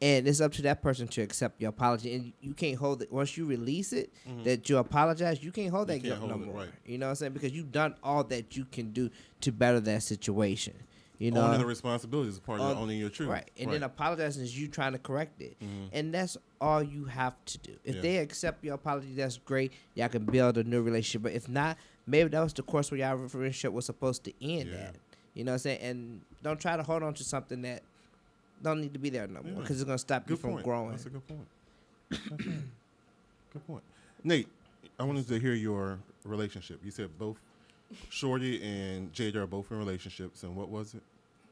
And it's up to that person to accept your apology. And you can't hold it. Once you release it, that you apologize, you can't hold that guilt no more. Right. You know what I'm saying? Because you've done all that you can do to better that situation. Owning the responsibility is part of owning your truth. Right. And then apologizing is you trying to correct it. And that's all you have to do. If they accept your apology, that's great. Y'all can build a new relationship. But if not, maybe that was the course where y'all relationship was supposed to end at. You know what I'm saying? And don't try to hold on to something that don't need to be there no more, because it's going to stop you from growing. That's a good point. Good point. Nate, I wanted to hear your relationship. You said both Shorty and Jada are both in relationships, and what was it?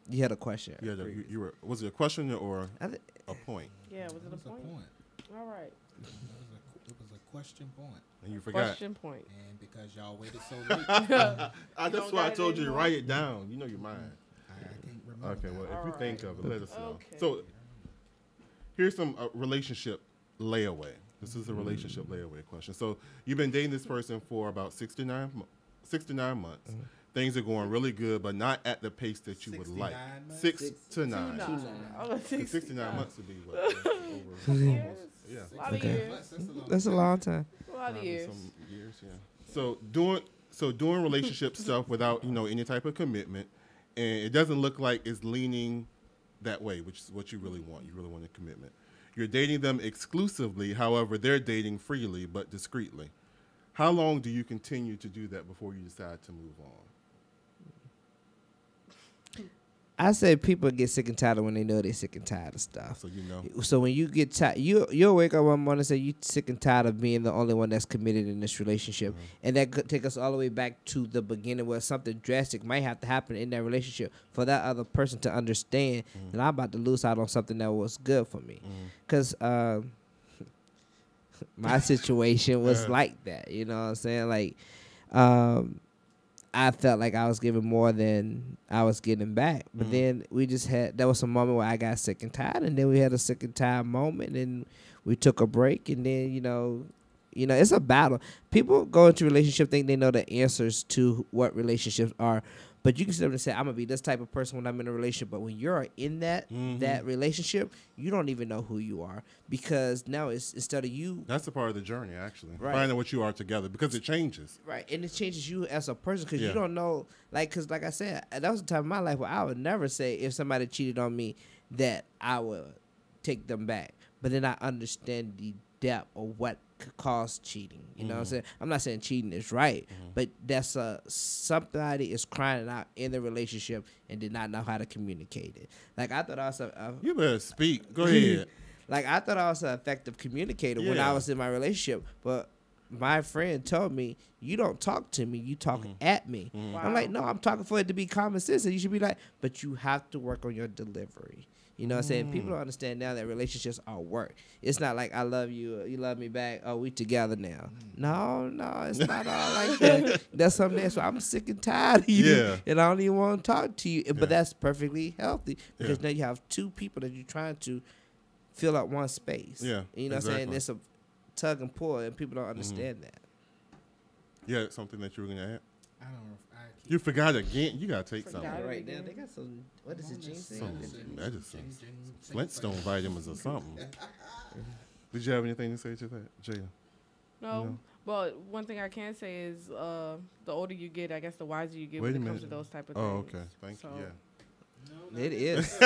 You had a question. Yeah, you were. Was it a question or a point? Yeah, was it a point? All right. It was a question point. And you forgot. Question point. And because y'all waited so late. That's why I told you to write it down. You know your mind. I can't remember. Okay, well, if you All think of it, let us know. Okay. So, here's some relationship layaway. This is a relationship layaway question. So, you've been dating this person for about 6 to 9 months. Things are going really good, but not at the pace that you would like. 6 to 9. 6 to 9 months would be what? Over Years. Yeah. A lot of years. That's a long time. A lot of years. Some years, yeah. So doing relationship stuff without any type of commitment, and it doesn't look like it's leaning that way, which is what you really want. You really want a commitment. You're dating them exclusively, however, they're dating freely but discreetly. How long do you continue to do that before you decide to move on? I say people get sick and tired when they know they're sick and tired of stuff. So you know. So when you get tired, you'll wake up one morning and say you sick and tired of being the only one that's committed in this relationship, and that could take us all the way back to the beginning where something drastic might have to happen in that relationship for that other person to understand that I'm about to lose out on something that was good for me. Because my situation was like that. You know what I'm saying? Like, I felt like I was giving more than I was getting back. But then there was a moment where I got sick and tired, and then we had a sick and tired moment, and we took a break, and then, you know, it's a battle. People go into a relationship think they know the answers to what relationships are. But you can sit up and say, I'm going to be this type of person when I'm in a relationship. But when you're in that relationship, you don't even know who you are. Because now it's instead of you. That's a part of the journey, actually. Right. Finding what you are together, because it changes. Right. And it changes you as a person, because you don't know. Because like I said, that was the time of my life where I would never say if somebody cheated on me that I would take them back. But then I understand the depth of what could cause cheating. You know what I'm saying? I'm not saying cheating is right, but that's somebody is crying out in the relationship and did not know how to communicate it. Like, I thought I was you better speak. Go ahead. Like, I thought I was an effective communicator when I was in my relationship, but my friend told me, you don't talk to me, you talk at me. Wow. I'm like, no, I'm talking for it to be common sense, and you should be like, but you have to work on your delivery. You know what I'm saying? People don't understand now that relationships are work. It's not like I love you, you love me back, oh, we together now. No, it's not all like that. That's something that's why I'm sick and tired of you, and I don't even want to talk to you. But that's perfectly healthy, because now you have two people that you're trying to fill up one space. Yeah, you know what I'm saying? It's a tug and pull, and people don't understand that. Yeah, something that you were going to add? I don't know. You forgot again. You got to take something. Right now, they got some, what is it, ginseng? That is some Flintstone vitamins or something. Did you have anything to say to that, Jada? No. Well, one thing I can say is the older you get, I guess the wiser you get when it comes to those type of things. Oh, okay. Thank you. Yeah. It is.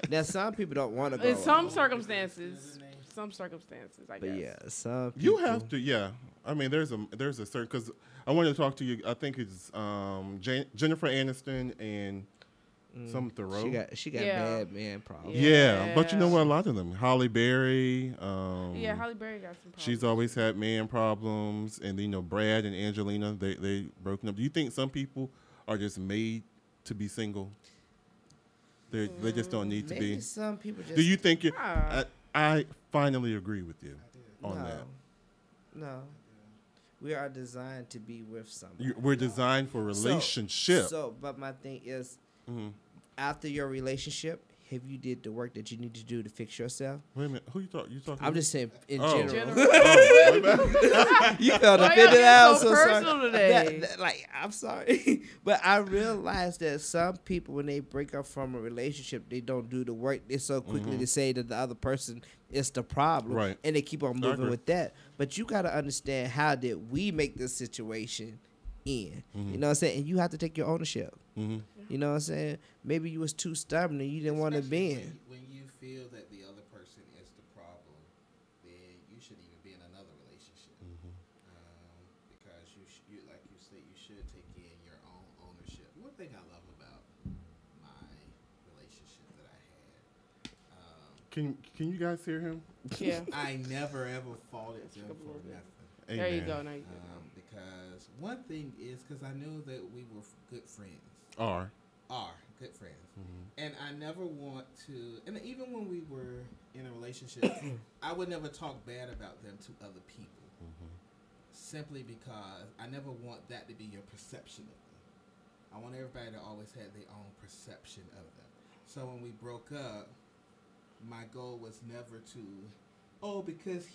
Now, some people don't want to go. In some circumstances, I guess. But yeah, some people. You have to, yeah. I mean, there's a certain, because I wanted to talk to you. I think it's Jennifer Aniston and some Thoreau. She got bad man problems. Yeah, but you know what? A lot of them. Halle Berry. Halle Berry got some problems. She's always had man problems, and you know, Brad and Angelina, they broken up. Do you think some people are just made to be single? They just don't need to be. Maybe some people just. Do you think you? I finally agree with you on that. No. We are designed to be with somebody. We're designed for relationship. But my thing is, after your relationship, have you did the work that you need to do to fix yourself? Wait a minute, who you talking? I'm just saying in general. You felt Why offended y'all out. so personal today? Like, I'm sorry, but I realized that some people, when they break up from a relationship, they don't do the work. They so quickly to say that the other person is the problem, right? And they keep on moving with that. But you got to understand, how did we make this situation in? You know what I'm saying? And you have to take your ownership. You know what I'm saying? Maybe you was too stubborn and you didn't want to be in. When you feel that the other person is the problem, then you shouldn't even be in another relationship. Because you like you said, you should take in your own ownership. One thing I love about my relationship that I had. Can you guys hear him? Yeah. I never ever faulted them for nothing. Amen. There you go. Now you because one thing is, because I knew that we were good friends. Are Good friends. And I never want to, and even when we were in a relationship, I would never talk bad about them to other people. Simply because I never want that to be your perception of them. I want everybody to always have their own perception of them. So when we broke up, my goal was never to, because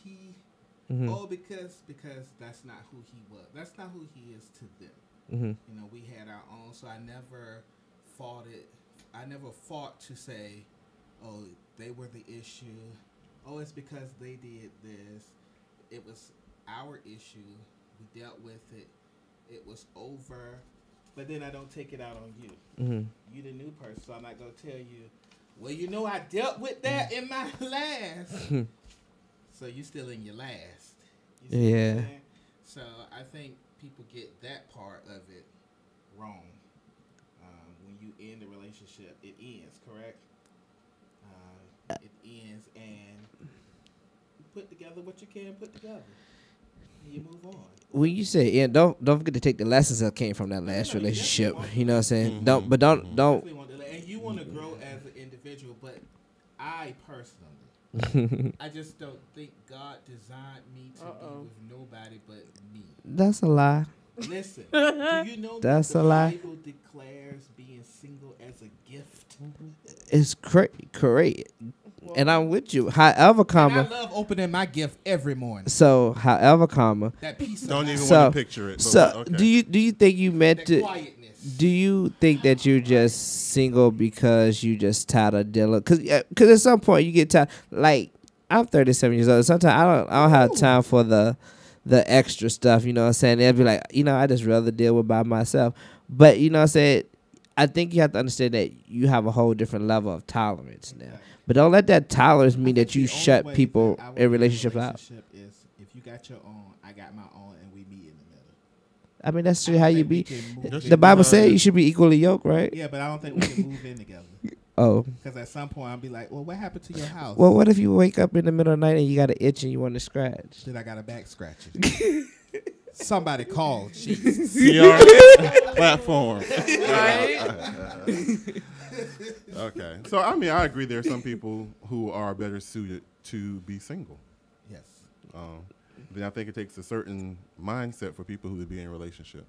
that's not who he was. That's not who he is to them. You know, we had our own, so I never fought it. I never fought to say, oh, they were the issue. Oh, it's because they did this. It was our issue. We dealt with it. It was over. But then I don't take it out on you. You the new person, so I'm not going to tell you, well, you know, I dealt with that in my last. So you still in your last. You see what I'm saying? So I think people get that part of it wrong. When you end a relationship, it ends, correct? It ends, and you put together what you can put together, and you move on. When you say don't forget to take the lessons that came from that last relationship. You know what I'm saying? Don't. And you want to grow as an individual, but I personally, I just don't think God designed me to be with nobody but me. That's a lie. Listen, do you know That's that a the lie. Bible declares being single as a gift? It's correct. And I'm with you. However, And I comma. love opening my gift every morning. So, however, comma. That piece of Don't even So- want to picture it. But So, okay. do you think you meant that to? quietness. Do you think that you're just single because you just tired of dealing? Because at some point you get tired. Like I'm 37 years old. Sometimes I don't have time for the extra stuff. You know what I'm saying? They'll be like, I just rather deal with by myself. But you know what I'm saying? I think you have to understand that you have a whole different level of tolerance now. But don't let that tolerance mean that you shut people in relationships out. Is if you got your own, I got my own, and we meet in the middle. I mean, that's I how don't you think we be. can move The in. Bible says you should be equally yoked, right? Yeah, but I don't think we can move in together. Oh. Because at some point I'll be like, well, what happened to your house? Well, what if you wake up in the middle of the night and you got an itch and you want to scratch? Then I got a back scratching. Somebody called. Jesus. CR platform. Right? Okay. So, I mean, I agree there are some people who are better suited to be single. Yes. Then I think it takes a certain mindset for people who would be in a relationship,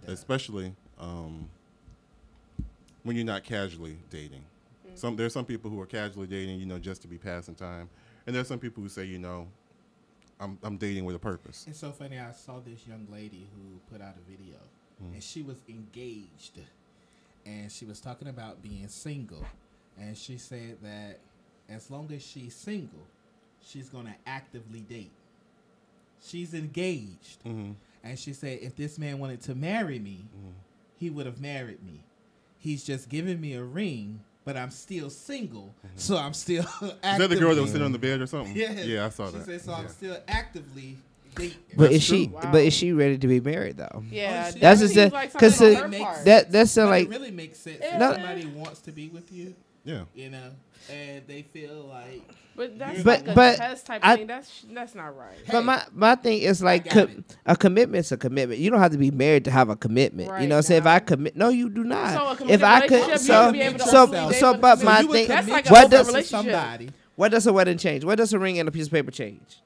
especially when you're not casually dating. There's some people who are casually dating, just to be passing time, and there's some people who say, I'm dating with a purpose. It's so funny. I saw this young lady who put out a video, and she was engaged, and she was talking about being single, and she said that as long as she's single, she's going to actively date. She's engaged, and she said if this man wanted to marry me, he would have married me. He's just giving me a ring, but I'm still single, so I'm still actively. Is that the girl that was sitting on the bed or something? Yeah. Yeah, I saw that. She said, so I'm still actively dating. But That's is she? true. Wow. But is she ready to be married though? Yeah, That's that just seems that- like 'cause something it on her part. That sound But like it really makes sense Yeah. if No. somebody wants to be with you, Yeah. and they feel like. But that's But- like a but test type I- thing. That's not right. But my thing is like got it. a commitment's a commitment. You don't have to be married to have a commitment. Right You know what I'm saying? If now. I commit, no, you do not. So a committed if I could, relationship, you have to be able to openly date with but a my you would thing, commit That's like what an does open relationship. somebody? what does a wedding change? What does a ring and a piece of paper change?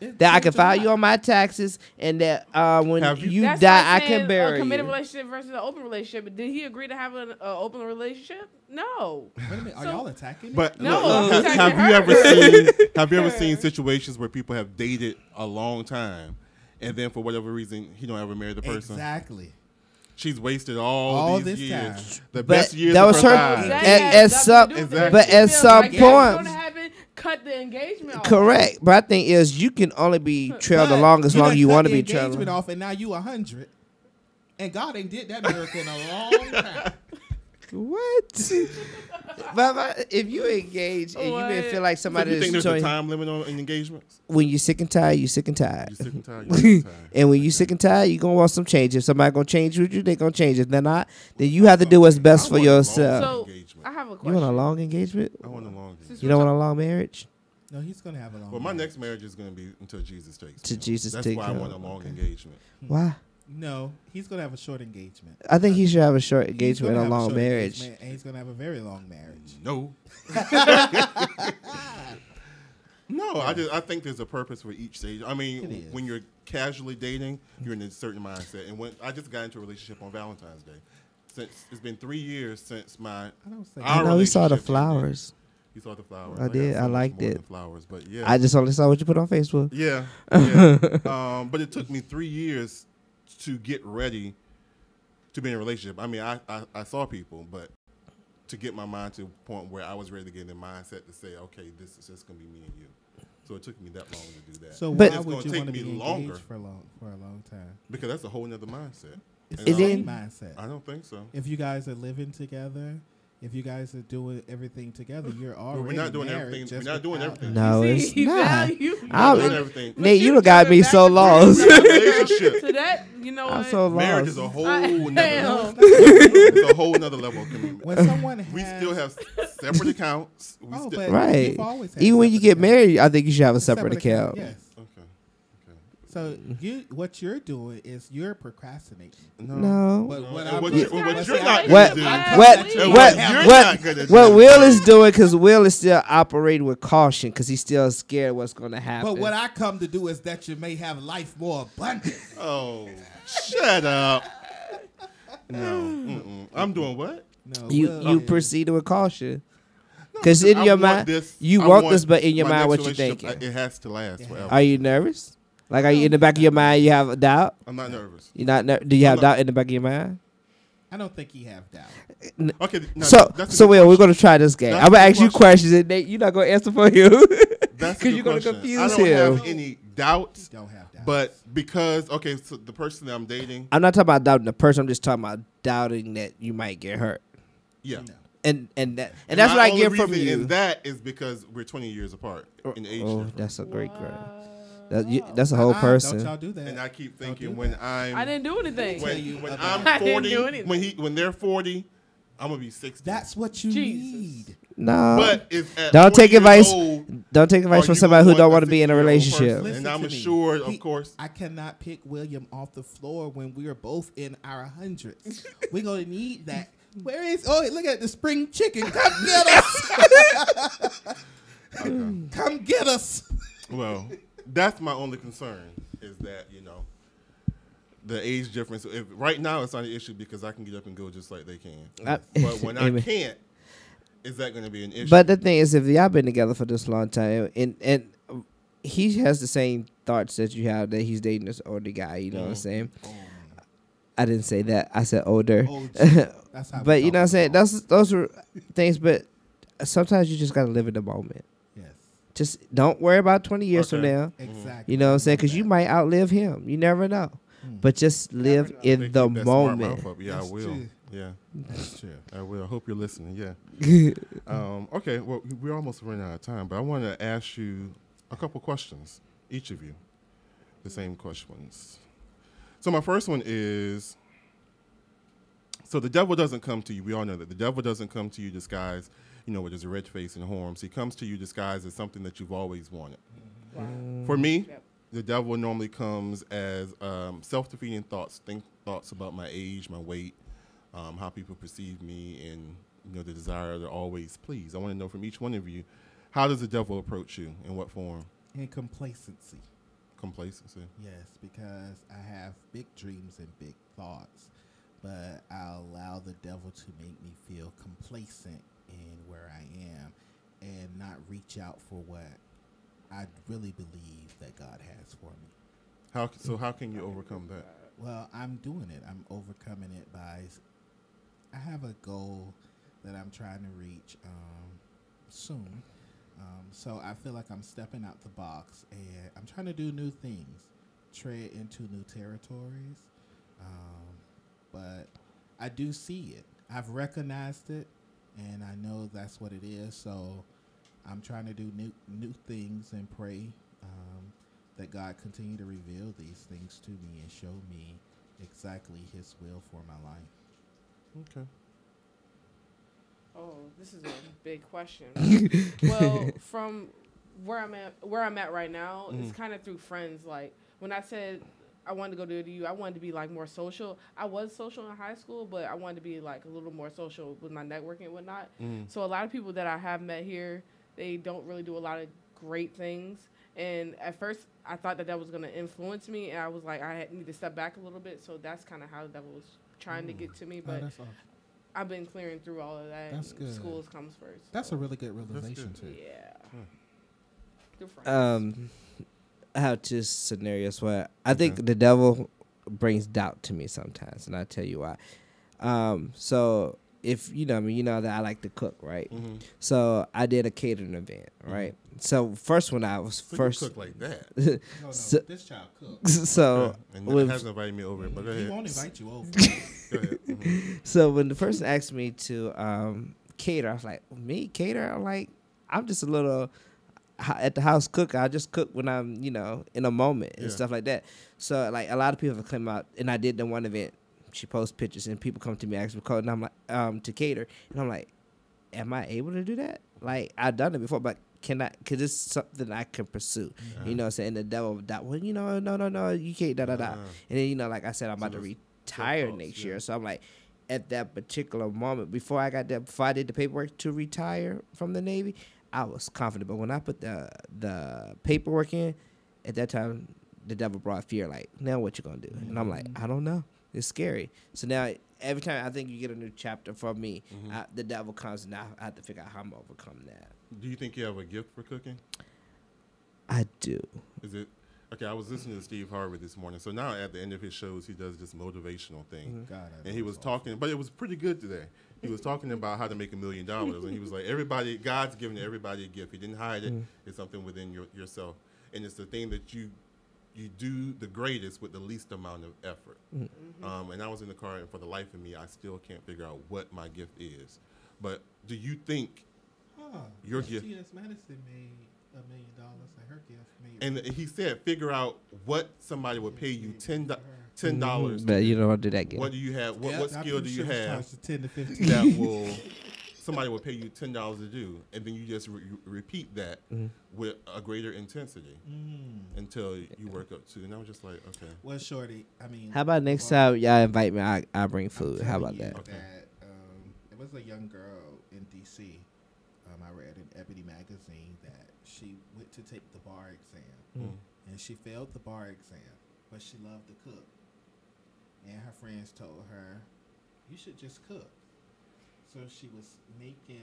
It That I can changes a file lot. you on my taxes, and that when Have you- you That's die, like I saying can bury a committed you. relationship versus an open relationship. Did he agree to have an open relationship? No. Wait a minute, are So- y'all attacking me? But No, look, I'm have attacking you her. ever seen situations where people have dated a long time, and then for whatever reason he don't ever marry the person? Exactly. She's wasted all All these this years, time. the But best years that of was her her- lives. That At- has at some- nothing to do with exactly. it. but at She feels some like that was point- gonna happen, cut the engagement off. Correct, but I think is you can only be trailed along as long as you want to be trailed. engagement off, and now you 100, and God ain't did that miracle in a long time. What? but if you engage and you didn't What? feel like So somebody you think is there's a showing, time limit on engagements? when you're sick and tired, you're sick and tired. You're sick and tired. You're sick and tired. And when you sick and tired, you gonna want some change. If somebody gonna change with you, they gonna change. If they're not, then you have to do what's best I for want a long yourself. So engagement. I have a You question. want a long engagement? I want a long engagement. You don't want a long marriage? No, he's gonna have a long. Well, my marriage. next marriage is going to be until Jesus takes Till me. Jesus That's take why I him. want a long Okay. engagement. Why? No, he's gonna have a short engagement. I think he should have a short He's engagement gonna and a have long short marriage. engagement, and he's gonna have a very long marriage. No. No, I think there's a purpose for each stage. I It mean, is. when you're casually dating, you're in a certain mindset. And when I just got into a relationship on Valentine's Day. Since it's been 3 years since my I don't say. Our I know we saw the relationship ended. flowers. You saw the flowers. I got did. so I much liked more it. than flowers, but yeah. I just only saw what you put on Facebook. Yeah, yeah. But it took me 3 years to get ready to be in a relationship. I mean, I saw people, but to get my mind to a point where I was ready to get in the mindset to say, okay, this is just going to be me and you. So it took me that long to do that. So But- why It's would gonna you take want to me be longer. engaged for a long time? Because that's a whole nother mindset. It's And the Is same it- mindset. I don't think so. If you guys are living together, if you guys are doing everything together, you're already We're not doing married everything. just We're not doing without everything. No, See, it's not. now you- We're not doing everything. Nate, you But done got jumping me back so and lost. forth Relationship. To that, you know I'm what? so Marriage lost. is a whole Damn. nother. It's a whole nother level of commitment. When someone has, We still have separate accounts. We Oh, still, but Right. you've always had Even when you separate get accounts. married, I think you should have a separate account. Yes. Okay. So what you're doing is you're procrastinating. No. But what you're not What Will is doing, because Will is still operating with caution, because he's still scared what's going to happen. But what I come to do is that you may have life more abundant. Oh, shut up. No. I'm doing what? No, you proceed with caution. Because in your mind, you I want this, but in your my mind, next what you thinking? relationship, it has to last forever. Are you nervous? Like, are you in the back of your mind, you have a doubt? I'm not nervous. You're not. Do you have doubt in the back of your mind? I don't think he have doubt. Okay. No, So we're going to try this game. I'm going to ask you questions, and Nate, you're not going to answer for him. That's because you're going to confuse him. I don't him. have any doubt. You don't have doubt. But because so the person that I'm dating. I'm not talking about doubting the person. I'm just talking about doubting that you might get hurt. Yeah. No. And that's what I get from you. And that is because we're 20 years apart in age. Oh, that's a great girl. That's a whole person. Don't y'all do that. And I keep thinking when I didn't do anything. When I'm I didn't 40, do anything. when they're 40, I'm gonna be 60. That's what you need. No. But don't take advice. Don't take advice are from you somebody gonna who don't want want to be in a 60-year-old relationship. person? Listen And I'm to me. assured, of course. I cannot pick William off the floor when we are both in our hundreds. We're gonna need that. Where is? Oh, look at the spring chicken! Come get us! Okay. Come get us! Well, that's my only concern is that the age difference. Right now it's not an issue because I can get up and go just like they can. But when I can't, is that going to be an issue? But the thing is, if y'all been together for this long time, and he has the same thoughts that you have, that he's dating this older guy, you know what I'm saying? I didn't say that. I said older. That's how But you know what I'm saying? Those are things, but sometimes you just got to live in the moment. Yes. Just don't worry about 20 years from now. Exactly. You know what I'm saying? Because you might outlive him. You never know. But just live in They the keep that smart moment. mouth up. Yeah, That's I will. true. Yeah, That's true. I will. I hope you're listening. Yeah. Okay. Well, we're almost running out of time, but I want to ask you a couple questions, each of you, the same questions. So my first one is, so the devil doesn't come to you. We all know that the devil doesn't come to you disguised, with his red face and horns. He comes to you disguised as something that you've always wanted. Wow. For me, the devil normally comes as self-defeating thoughts, thoughts about my age, my weight, how people perceive me, and the desire to always please. I want to know from each one of you, how does the devil approach you? In what form? In complacency. Complacency. Yes, because I have big dreams and big thoughts, but I allow the devil to make me feel complacent in where I am and not reach out for what I really believe that God has for me. How can you overcome that? Well, I'm doing it. I'm overcoming it by, I have a goal that I'm trying to reach soon. So I feel like I'm stepping out the box and I'm trying to do new things, tread into new territories. But I do see it. I've recognized it and I know that's what it is. So I'm trying to do new things and pray that God continue to reveal these things to me and show me exactly His will for my life. Okay. Oh, this is a big question. Well, from where I'm at right now, it's kind of through friends. Like when I said I wanted to go to WODU, I wanted to be like more social. I was social in high school, but I wanted to be like a little more social with my networking and whatnot. So a lot of people that I have met here, they don't really do a lot of great things. And at first, I thought that was going to influence me, and I was like, I need to step back a little bit. So that's kind of how that was trying to get to me. But that's awesome. I've been clearing through all of that. That's good. Schools comes first. That's a really good realization, too. Yeah. Good friends. I have two scenarios where I think the devil brings doubt to me sometimes, and I'll tell you why. So if you know me, you know that I like to cook, right? So I did a catering event, right? So first when I was You cook like that. No, So- this child cooks. So And with- it hasn't invited me over it, but go He ahead. won't invite you over. Go ahead. So when the person asked me to cater, I was like, me cater? I'm just a little at the house cook. I just cook when I'm, in a moment and stuff like that. So like a lot of people have come out, and I did the one event. She posts pictures, and people come to me ask me code, and I'm like, to cater, and I'm like, am I able to do that? Like I've done it before, but can I? Because it's something I can pursue. You know what I'm saying? The devil, well, no, you can't, And then, like I said, I'm about to retire next year. So I'm like, at that particular moment, before I did the paperwork to retire from the Navy, I was confident. But when I put the paperwork in, at that time, the devil brought fear. Like, now what you gonna do? And I'm like, I don't know. It's scary. So now every time I think you get a new chapter from me, the devil comes, and I have to figure out how I'm gonna overcome that. Do you think you have a gift for cooking? I do. Is it? Okay, I was listening to Steve Harvey this morning. So now at the end of his shows, he does this motivational thing. And he was talking, but it was pretty good today. He was talking about how to make $1 million. And he was like, God's giving everybody a gift. He didn't hide it. It's something within yourself. And it's the thing that you do the greatest with the least amount of effort. And I was in the car, and for the life of me, I still can't figure out what my gift is. But do you think your gift? T.S. Madison made $1 million, and her gift made. And he said, figure out what somebody would pay you $10. But you don't do that gift. What do you have? What skill do you have 10 to 15. that will somebody will pay you $10 to do, and then you just repeat that with a greater intensity until you work up to. And I was just like, okay. Well, shorty, I mean, how about next time y'all invite me? I bring food. How about that? Okay. It was a young girl in D.C. I read in Ebony magazine that she went to take the bar exam, and she failed the bar exam, but she loved to cook. And her friends told her, "You should just cook." So she was making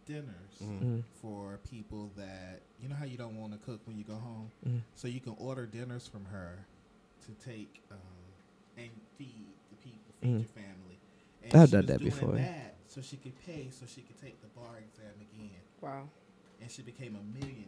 dinners for people that, you know how you don't want to cook when you go home? So you can order dinners from her to take and feed the people, feed your family. And I've she done was that doing before. that so she could pay, so she could take the bar exam again. Wow. And she became a millionaire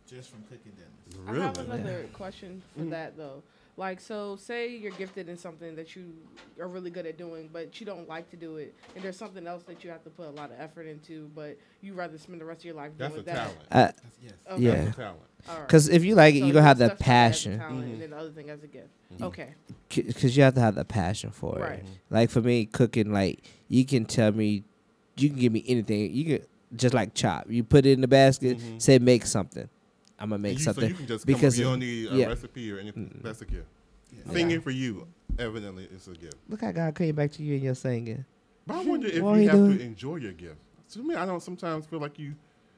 just from cooking dinners. Really? I have another question for that, though. Like, so say you're gifted in something that you are really good at doing, but you don't like to do it, and there's something else that you have to put a lot of effort into, but you rather spend the rest of your life That's doing a that. talent. Yes. Okay. Yeah. That's a talent. All right. Because if you like it, So you're going to have the stuff started as a passion. talent, and then the other thing as a gift. Okay. Because you have to have the passion for it. Right. Like for me, cooking, like you can tell me, you can give me anything. You can just like chop. You put it in the basket, say make something. I'm gonna make something. So you can just because you don't need a yeah. recipe or anything. That's a gift. Yeah. Singing for you, evidently, is a gift. Look how God came back to you and you're singing. But I wonder if What you he have doing? to enjoy your gift. To me, I don't sometimes feel like you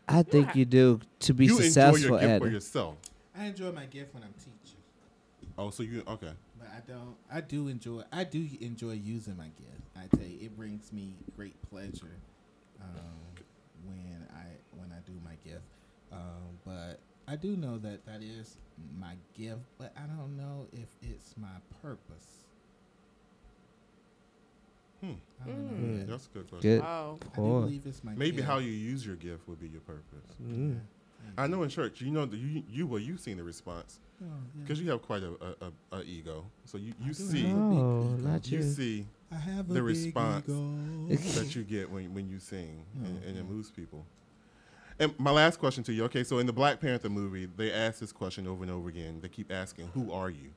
I think you do to be enjoy successful your gift at for it. yourself. I enjoy my gift when I'm teaching, Oh, so you okay? but I do enjoy using my gift. I tell you, it brings me great pleasure when I do my gift. But I do know that is my gift, but I don't know if it's my purpose. I don't know yet. That's a good question. Good. Wow. I do believe it's my Maybe gift. how you use your gift would be your purpose. Yeah. I know in church, you know, you've seen the response Oh, yeah. because you have quite a ego. So you see Oh, not you you. see I have a the big response ego. that you get when you sing, and it moves people. And my last question to you, okay, so in the Black Panther movie, they ask this question over and over again. They keep asking, who are you?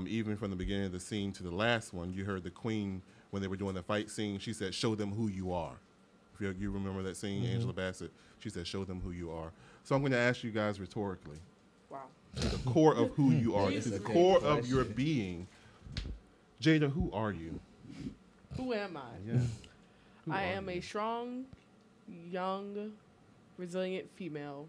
Even from the beginning of the scene to the last one, you heard the Queen, when they were doing the fight scene, she said, show them who you are. If you remember that scene, Angela Bassett, she said, show them who you are. So I'm going to ask you guys rhetorically, Wow. to the core of who you are, to Jesus. the core of your being. Jada, who are you? Who am I? Yeah. Who I are am you? a strong, young, resilient female.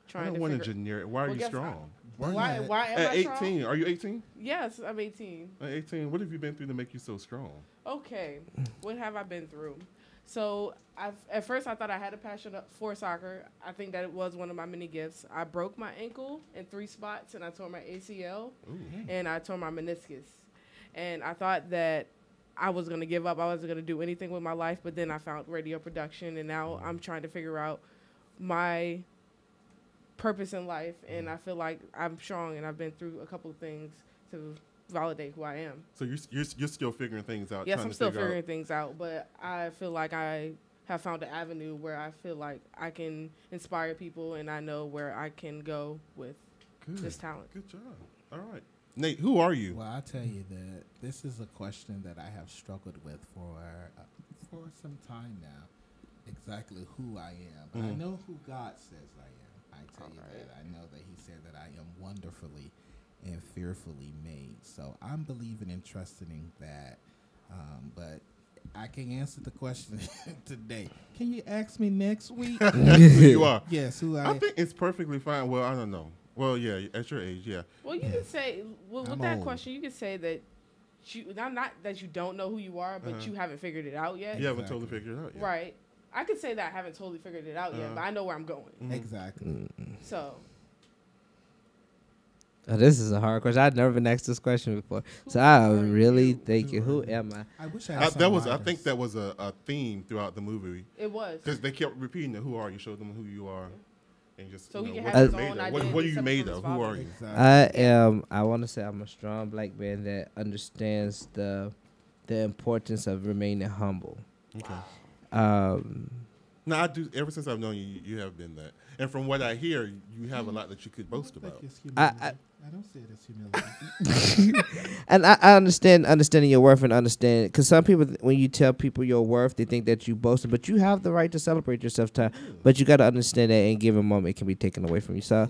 I Trying don't to want a figure. generic. Why are Well, you guess strong? Why am At I 18, strong? are you 18? Yes, I'm 18. At 18, what have you been through to make you so strong? Okay, what have I been through? So at first I thought I had a passion for soccer. I think that it was one of my many gifts. I broke my ankle in 3 spots, and I tore my ACL, and I tore my meniscus. And I thought that I was going to give up. I wasn't going to do anything with my life, but then I found radio production, and now I'm trying to figure out my purpose in life, and I feel like I'm strong, and I've been through a couple of things to validate who I am. So you're still figuring things out. Yes, trying I'm to still figure out- figuring things out, but I feel like I have found an avenue where I feel like I can inspire people, and I know where I can go with this talent. Good job. All right. Nate, who are you? Well, I'll tell you that this is a question that I have struggled with for some time now. exactly who I am, but I know who God says I am. I tell you that. I know that He said that I am wonderfully and fearfully made. So I'm believing and trusting in that. But I can answer the question today. Can you ask me next week? Who you are? Yes, who I I think it's perfectly fine. Well, I don't know. Well, yeah, at your age, yeah. Well, you can say with I'm that old. question, you can say that you not that you don't know who you are, but you haven't figured it out yet. You haven't totally figured it out yet. Right. I could say that I haven't totally figured it out yet, but I know where I'm going. Exactly. So. Oh, this is a hard question. I've never been asked this question before, so I'm really thinking, who am I? I wish I had some That was. I writers. think that was a theme throughout the movie It was. because they kept repeating it. Who are you? Show them who you are, and just So he can what have you're his own made of. identity What are you separate made from of? his Who are father. you? Exactly. I want to say I'm a strong black man that understands the importance of remaining humble. Okay. No, I do. Ever since I've known you, you have been that. And from what I hear, you have a lot that you could boast about. It's humility. I don't see it as humility. And I understanding your worth and understand, because some people, when you tell people your worth, they think that you boasting, but you have the right to celebrate yourself, but you got to understand that in a given moment it can be taken away from you. So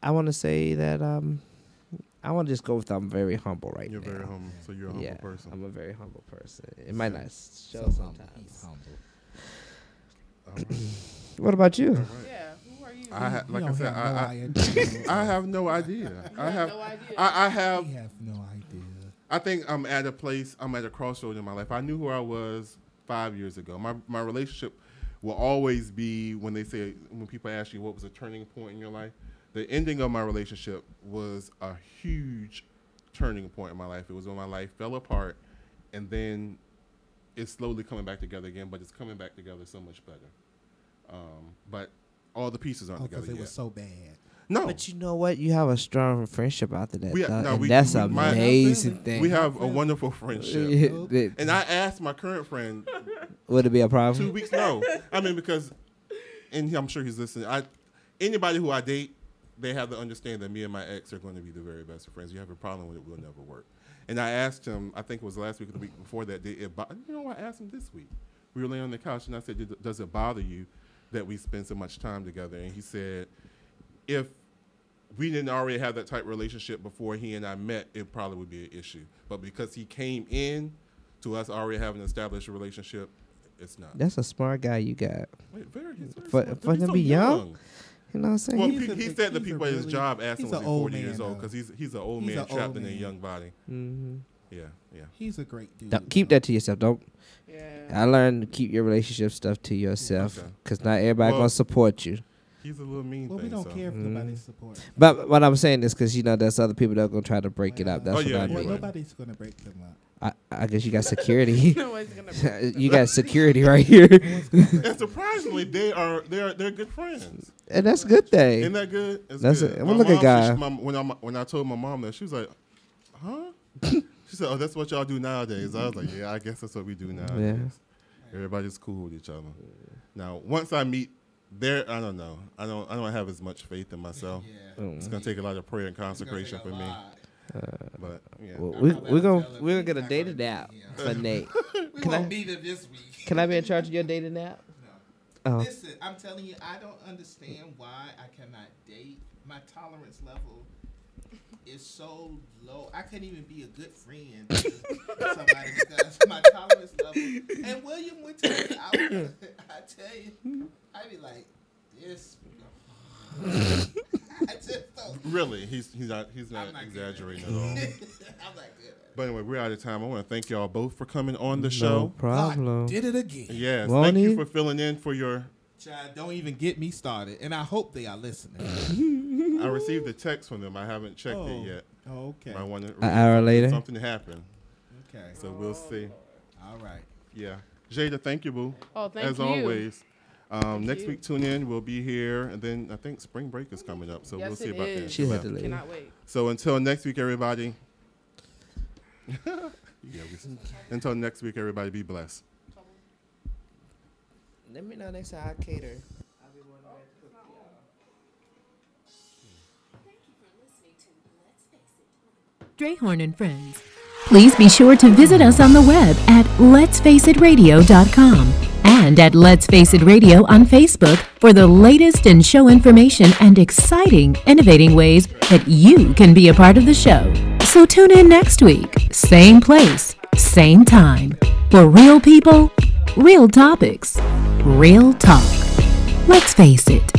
I want to say that I want to just go with I'm very humble right You're now. very humble, so you're a humble person. I'm a very humble person. It might not show So sometimes. He's humble. What about you? Yeah. Who are you? Like I You said, don't have no idea. I have no idea. You have no idea. I have. We have no idea. I think I'm at a crossroad in my life. I knew who I was 5 years ago. My relationship will always be when people ask you what was a turning point in your life. The ending of my relationship was a huge turning point in my life. It was when my life fell apart, and then it's slowly coming back together again. But it's coming back together so much better. But all the pieces aren't together Because it yet. was so bad. No, But you know what? You have a strong friendship after that. We- though, no, and we- that's we- an my- amazing thing. we have a wonderful friendship. And I asked my current friend Would it be a 2 problem? weeks. No, I mean because, and I'm sure he's listening. Anybody who I date, they have to understand that me and my ex are going to be the very best of friends. You have a problem with it, we'll never work. And I asked him, I think it was last week or the week before that. I asked him this week. We were laying on the couch, and I said, "Does it bother you that we spend so much time together?" And he said, "If we didn't already have that type of relationship before he and I met, it probably would be an issue. But because he came in to us already having established a relationship, it's not." That's a smart guy you got. He's very For smart. him He's to so be young? You know what I'm saying? Well, He's a- he said the he's people a at his really- job asked him he's was an he old 40 years man, old though. because he's an old He's man an trapped old in a man. young body. Mm-hmm. Yeah. He's a great dude. Don't keep that to yourself. Don't. Yeah. I learned to keep your relationship stuff to yourself, Okay. because not everybody Well, gonna support you. He's a little mean Well, thing. we don't so. care if nobody supports. But what I'm saying is because there's other people that are gonna try to break it up. That's Oh, what yeah, I yeah, Well, mean. right. nobody's going to break them up. I guess you got security. Nobody's gonna break You got security right here, And surprisingly, they're good friends. and that's a good thing. Isn't that good? It's That's good. a- My look at mom, guy. when I told my mom that, she was like, "Huh?" She said, "Oh, that's what y'all do nowadays." I was like, "Yeah, I guess that's what we do nowadays." Everybody's cool with each other. Now, once I meet I don't know. I don't have as much faith in myself. It's gonna take a lot of prayer and consecration for me. But yeah. Well, we're gonna get a dating app for Nate. We Can won't I- be there this week. Can I be in charge of your dating app? No. Oh. Listen, I'm telling you, I don't understand why I cannot date. My tolerance level is so low. I couldn't even be a good friend to somebody because my tolerance level. And William would tell me, I tell you, I'd be like, this. I just don't. Really, he's not I'm not exaggerating good at all. I'm not good at it. But anyway, we're out of time. I want to thank y'all both for coming on the No show. problem. Did it again. Yes, Won't thank you he? for filling in for your. Child, don't even get me started. And I hope they are listening. I received a text from them. I haven't checked it yet. Oh, okay. I want to. An hour later? Something happened. Okay. So we'll see. All right. Yeah. Jada, thank you, boo. Oh, thank As you. always. Next you. week, tune in. We'll be here. And then I think spring break is coming up. So Yes, we'll see it about is. that. She had to leave. Cannot wait. So until next week, everybody. Until next week, everybody, be blessed. Let me know next time I cater. Strayhorn and Friends. Please be sure to visit us on the web at letsfaceitradio.com and at Let's Face It Radio on Facebook for the latest in show information and exciting, innovating ways that you can be a part of the show. So tune in next week, same place, same time, for real people, real topics, real talk. Let's face it.